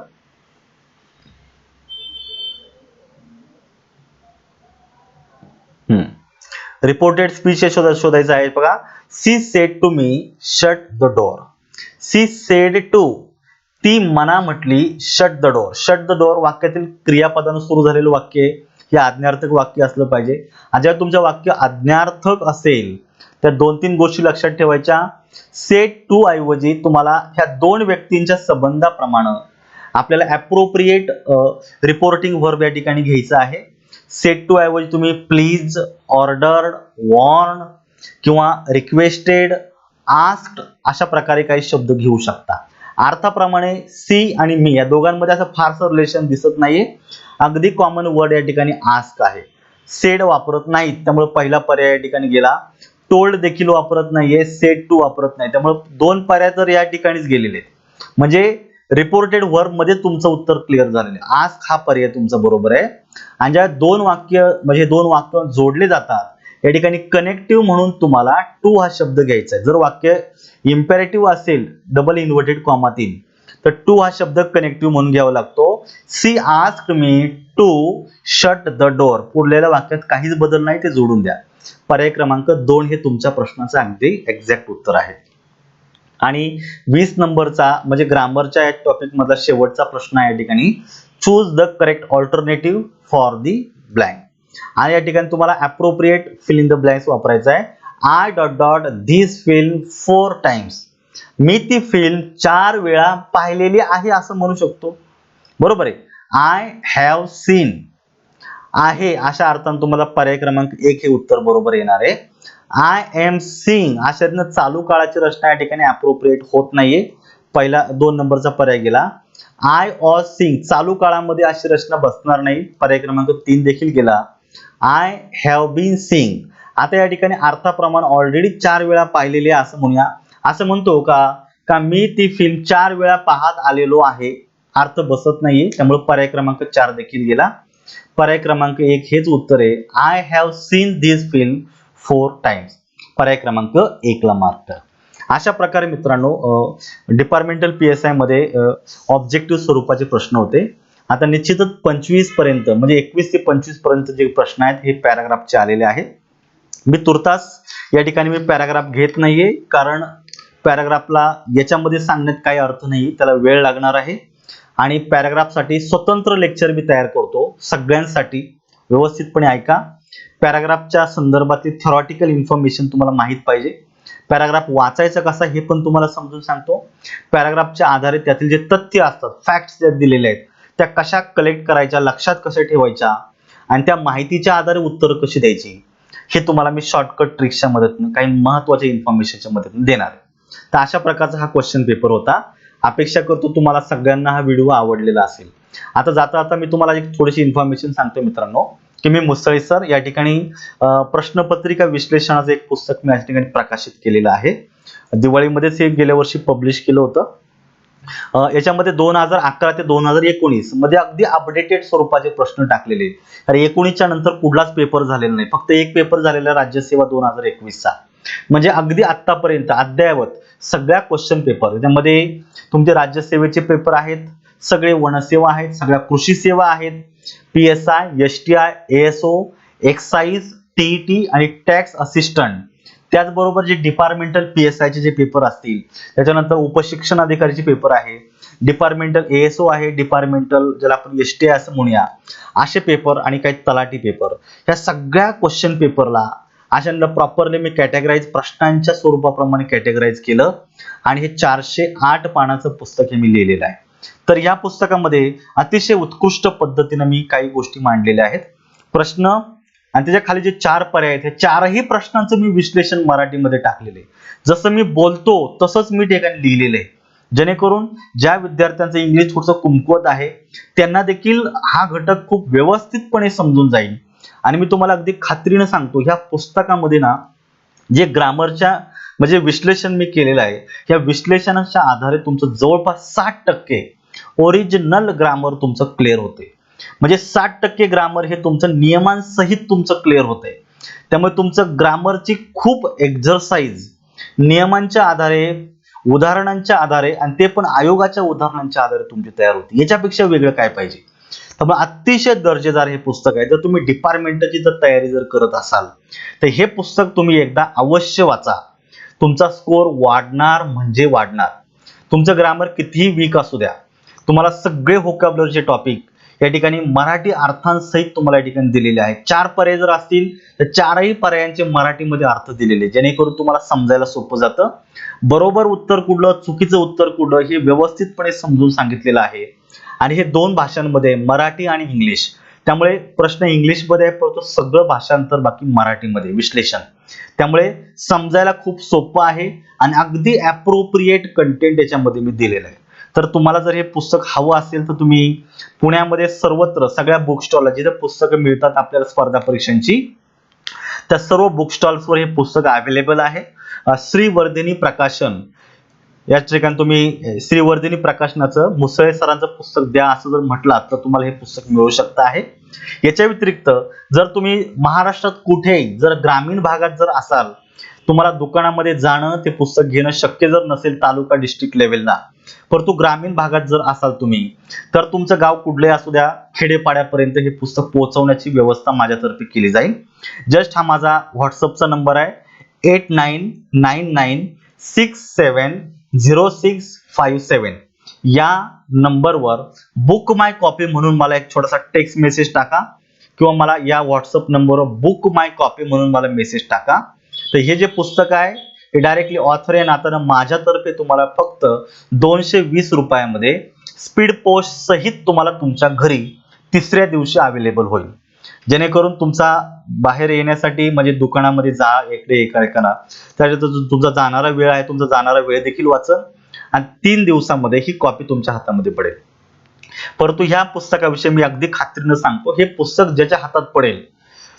Speaker 1: रिपोर्टेड स्पीच हे शोधायचं आहे बघा. She said to me shut the door. She said to, ती मना म्हटली shut the door. Shut the door वाक्यातील क्रियापदानं सुरू झालेलं वाक्य हे आज्ञार्थक वाक्य असलं पाहिजे. आणि जेव्हा तुमचं वाक्य आज्ञार्थक असेल तर 2-3 गोष्टी लक्षात ठेवायच्या. सेड टू ऐवजी तुम्हाला ह्या 2 व्यक्तींच्या संबंधाप्रमाणे आपल्याला अप्रोप्रिएट रिपोर्टिंग व्हर्ब या ठिकाणी घ्यायचं आहे. सेड टू ऐवजी तुम्ही प्लीज, ऑर्डर्ड, वॉर्न किंवा रिक्वेस्टेड, आस्क्ड अशा प्रकारे काही शब्द घेऊ शकता. अर्थाप्रमाणे सी आणि मी या दोघांमध्ये असं फारसं रिलेशन दिसत नाहीये. अगदी कॉमन वर्ड या ठिकाणी आस्क आहे. सेड वापरत नाहीत, त्यामुळे पहिला पर्याय या ठिकाणी गेला. टोल्ड देखील वापरत नाहीये, सेड टू वापरत नाही, त्यामुळे 2 पर्याय तर या ठिकाणीच गेलेले आहेत. म्हणजे रिपोर्टेड वर्ब मध्ये तुमचं उत्तर क्लिअर झालेलं आहे. आस्क हा पर्याय तुमचा बरोबर आहे. आणि ज्या 2 वाक्य म्हणजे 2 वाक्य जोडले जातात या ठिकाणी कनेक्टिव्ह म्हणून तुम्हाला टू हा शब्द घ्यायचा आहे. जर वाक्य इम्पेरेटिव्ह असेल डबल इन्व्हर्टेड कॉमातील तर टू हा शब्द कनेक्टिव्ह म्हणून घ्यावा लागतो. She asked me to shut the door. पुढल्या वाक्यात काहीच बदल नाही, ते जोडून द्या. पर्याय क्रमांक 2 हे तुमच्या प्रश्नाचं अगदी एक्झॅक्ट उत्तर आहे. आणि 20 नंबरचा म्हणजे ग्रामरच्या या टॉपिक मधला शेवटचा प्रश्न आहे या ठिकाणी. Choose the correct alternative for the blank. आणि या ठिकाणी तुम्हाला appropriate fill in the blanks वापरायचा आहे. I dot dot this film 4 times. मी ती फिल्म 4 वेळा पाहिलेली आहे असं म्हणू शकतो. बरोबर आहे. आय हॅव सीन आहे अशा अर्थाने तुम्हाला पर्याय क्रमांक 1 हे उत्तर बरोबर येणार आहे. आय एम सीइंग अशा रीतीने चालू काळाची रचना या ठिकाणी अप्रोप्रिएट होत नाहीये. पहिला 2 नंबरचा पर्याय गेला. आय वॉज सीइंग चालू काळामध्ये अशी रचना बसणार नाही, पर्याय क्रमांक 3 देखील गेला. आय हॅव बीन सीइंग आता या ठिकाणी अर्थाप्रमाणे ऑलरेडी 4 वेळा पाहिलेली आहे असं म्हणूया. असं म्हणतो का मी ती फिल्म 4 वेळा पाहत आलेलो आहे, अर्थ बसत नाहीये, त्यामुळे पर्याय क्रमांक 4 देखील गेला. पर्याय क्रमांक 1 हेच उत्तर आहे. I have seen this film 4 times. पर्याय क्रमांक 1 ला मार्क. अशा प्रकारे मित्रांनो डिपार्टमेंटल PSI मध्ये ऑब्जेक्टिव्ह स्वरूपाचे प्रश्न होते. आता निश्चितच 25 पर्यंत म्हणजे 21 ते 25 पर्यंत जे प्रश्न आहेत हे पॅराग्राफचे आलेले आहेत. मी तुर्तास या ठिकाणी मी पॅराग्राफ घेत नाहीये, कारण पॅराग्राफला याच्यामध्ये सांगण्यात काही अर्थ नाही, त्याला वेळ लागणार आहे. आणि पॅराग्राफसाठी स्वतंत्र लेक्चर मी तयार करतो सगळ्यांसाठी. व्यवस्थितपणे ऐका. पॅराग्राफच्या संदर्भातली थ्योरेटिकल इन्फॉर्मेशन तुम्हाला माहित पाहिजे. पॅराग्राफ वाचायचा कसा हे पण तुम्हाला समजून सांगतो. पॅराग्राफच्या आधारे त्यातील जे तथ्य असतात, फॅक्ट्स जे दिलेले आहेत, त्या कशा कलेक्ट करायच्या, लक्षात कशा ठेवायच्या आणि त्या माहितीच्या आधारे उत्तर कशी द्यायची हे तुम्हाला मी शॉर्टकट ट्रिक्सच्या मदतीने काही महत्त्वाच्या इन्फॉर्मेशनच्या मदतीने देणार आहे. तर अशा प्रकारचा हा क्वेश्चन पेपर होता. अपेक्षा करतो तुम्हाला सगळ्यांना हा व्हिडिओ आवडलेला असेल. आता जाता जाता मी तुम्हाला एक थोडीशी इन्फॉर्मेशन सांगतो मित्रांनो, की मी मुसळे सर या ठिकाणी प्रश्नपत्रिका विश्लेषणाचं एक पुस्तक मी या ठिकाणी प्रकाशित केलेलं आहे. दिवाळीमध्येच हे गेल्या वर्षी पब्लिश केलं होतं. याच्यामध्ये 2011 ते 2019 मध्ये अगदी अपडेटेड स्वरूपाचे प्रश्न टाकलेले. तर 19च्या नंतर कुठलाच पेपर झालेला नाही, फक्त एक पेपर झालेला राज्यसेवा 2021चा. म्हणजे अगदी आतापर्यंत अद्ययावत सगळ्या क्वेश्चन पेपर त्याच्यामध्ये तुमचे राज्यसेवेचे पेपर आहेत, सगळे वनसेवा आहेत, सगळ्या कृषी सेवा आहेत, PSI, STI, ASO, excise, TET आणि टॅक्स असिस्टंट. त्याचबरोबर जे डिपार्टमेंटल PSI चे जे पेपर असतील, त्याच्यानंतर उपशिक्षण अधिकारीचे पेपर आहे, डिपार्टमेंटल ASO आहे, डिपार्टमेंटल ज्याला आपण STI असं म्हणूया, असे पेपर आणि काही तलाठी पेपर, या सगळ्या क्वेश्चन पेपरला अशांना प्रॉपरली मी कॅटेगराइज प्रश्नांच्या स्वरूपाप्रमाणे कॅटेगराइज केलं आणि हे 408 पानाचं पुस्तक हे मी लिहिलेलं आहे. तर या पुस्तकामध्ये अतिशय उत्कृष्ट पद्धतीने मी काही गोष्टी मांडलेल्या आहेत. प्रश्न आणि त्याच्या खाली जे 4 पर्याय आहेत, हे 4ही प्रश्नांचं मी विश्लेषण मराठीमध्ये टाकलेलं आहे. जसं मी बोलतो तसंच मी ठिकाणी लिहिलेलं आहे, जेणेकरून ज्या विद्यार्थ्यांचं इंग्लिश थोडंसं कमकुवत आहे त्यांना देखील हा घटक खूप व्यवस्थितपणे समजून जाईल. आणि मी तुम्हाला अगदी खात्रीने सांगतो, ह्या पुस्तकामध्ये ना जे ग्रामरच्या म्हणजे विश्लेषण मी केलेलं आहे, या विश्लेषणाच्या आधारे तुमचं जवळपास 60% ओरिजिनल ग्रामर तुमचं क्लिअर होते. म्हणजे 60% ग्रामर हे तुमचं नियमांसहित तुमचं क्लिअर होतंय. त्यामुळे तुमचं ग्रामरची खूप एक्झरसाइज नियमांच्या आधारे, उदाहरणांच्या आधारे आणि ते पण आयोगाच्या उदाहरणांच्या आधारे तुमची तयार होते. याच्यापेक्षा वेगळं काय पाहिजे. त्यामुळे अतिशय दर्जेदार हे पुस्तक आहे. जर तुम्ही डिपार्टमेंटची जर तयारी जर करत असाल तर हे पुस्तक तुम्ही एकदा अवश्य वाचा. तुमचा स्कोर वाढणार म्हणजे वाढणार. तुमचं ग्रामर कितीही वीक असू द्या, तुम्हाला सगळे व्होकॅब्युलरीचे टॉपिक या ठिकाणी मराठी अर्थांसहित तुम्हाला या ठिकाणी दिलेले आहेत. 4 पर्याय जर असतील तर 4ही पर्यायांचे मराठीमध्ये अर्थ दिलेले, जेणेकरून तुम्हाला समजायला सोपं जातं. बरोबर उत्तर कुठलं, चुकीचं उत्तर कुठलं हे व्यवस्थितपणे समजून सांगितलेलं आहे. आणि हे 2 भाषांमध्ये, मराठी आणि इंग्लिश. त्यामुळे प्रश्न इंग्लिशमध्ये आहे, परंतु सगळं भाषांतर बाकी मराठीमध्ये विश्लेषण. त्यामुळे समजायला खूप सोपं आहे आणि अगदी ॲप्रोप्रिएट कंटेंट याच्यामध्ये मी दिलेलं आहे. तर तुम्हाला जर हे पुस्तक हवं असेल तर तुम्ही पुण्यामध्ये सर्वत्र सगळ्या बुक स्टॉलला जिथे पुस्तकं मिळतात आपल्याला स्पर्धा परीक्षांची, त्या सर्व बुक स्टॉल्सवर हे पुस्तक अवेलेबल आहे. श्रीवर्धिनी प्रकाशन या ठिकाणी तुम्ही श्रीवर्धिनी प्रकाशनाचं मुसळे सरांचं पुस्तक द्या असं जर म्हटलं तर तुम्हाला हे पुस्तक मिळू शकतं आहे. याच्या व्यतिरिक्त जर तुम्ही महाराष्ट्रात कुठेही जर ग्रामीण भागात जर असाल, तुम्हाला दुकानामध्ये जाणं ते पुस्तक घेणं शक्य जर नसेल तालुका डिस्ट्रिक्ट लेवलला, परंतु ग्रामीण भागात जर असाल तुम्ही, तर तुमचं गाव कुठलंही असू द्या, खेडेपाड्यापर्यंत हे पुस्तक पोहोचवण्याची व्यवस्था माझ्यातर्फे केली जाईल. जस्ट हा माझा व्हॉट्सअपचा नंबर आहे 8999670657. या नंबरवर बुक माय कॉपी म्हणून मला एक छोटासा टेक्स्ट मेसेज टाका किंवा मला या व्हॉट्सअप नंबरवर बुक माय कॉपी म्हणून मला मेसेज टाका. तर हे जे पुस्तक आहे हे डायरेक्टली ऑथर या नात्यानं माझ्यातर्फे तुम्हाला फक्त 220 रुपयामध्ये स्पीड पोस्ट सहित तुम्हाला तुमच्या घरी 3ऱ्या दिवशी अवेलेबल होईल. जेणेकरून तुमचा बाहेर येण्यासाठी म्हणजे दुकानामध्ये जा इकडे एका त्याच्यात तुमचा जाणारा वेळ आहे, तुमचा जाणारा वेळ देखील वाचन आणि 3 दिवसामध्ये ही कॉपी तुमच्या हातामध्ये पडेल. परंतु ह्या पुस्तकाविषयी मी अगदी खात्रीने सांगतो, हे पुस्तक ज्याच्या हातात पडेल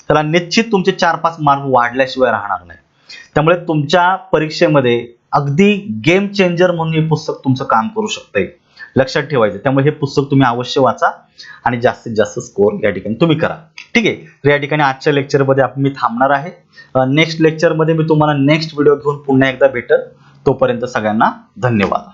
Speaker 1: त्याला निश्चित तुमचे 4-5 मार्क वाढल्याशिवाय राहणार नाही. त्यामुळे तुमच्या परीक्षेमध्ये अगदी गेम चेंजर म्हणून हे पुस्तक तुमचं काम करू शकतंय. लक्षात ठेवायचं. त्यामुळे हे पुस्तक तुम्ही अवश्य वाचा आणि जास्तीत जास्त स्कोर या ठिकाणी तुम्ही करा. ठीक आहे. तर या ठिकाणी आजच्या लेक्चरमध्ये मी थांबणार आहे. नेक्स्ट लेक्चरमध्ये मी तुम्हाला नेक्स्ट व्हिडिओ घेऊन पुन्हा एकदा भेटेल. तोपर्यंत सगळ्यांना धन्यवाद.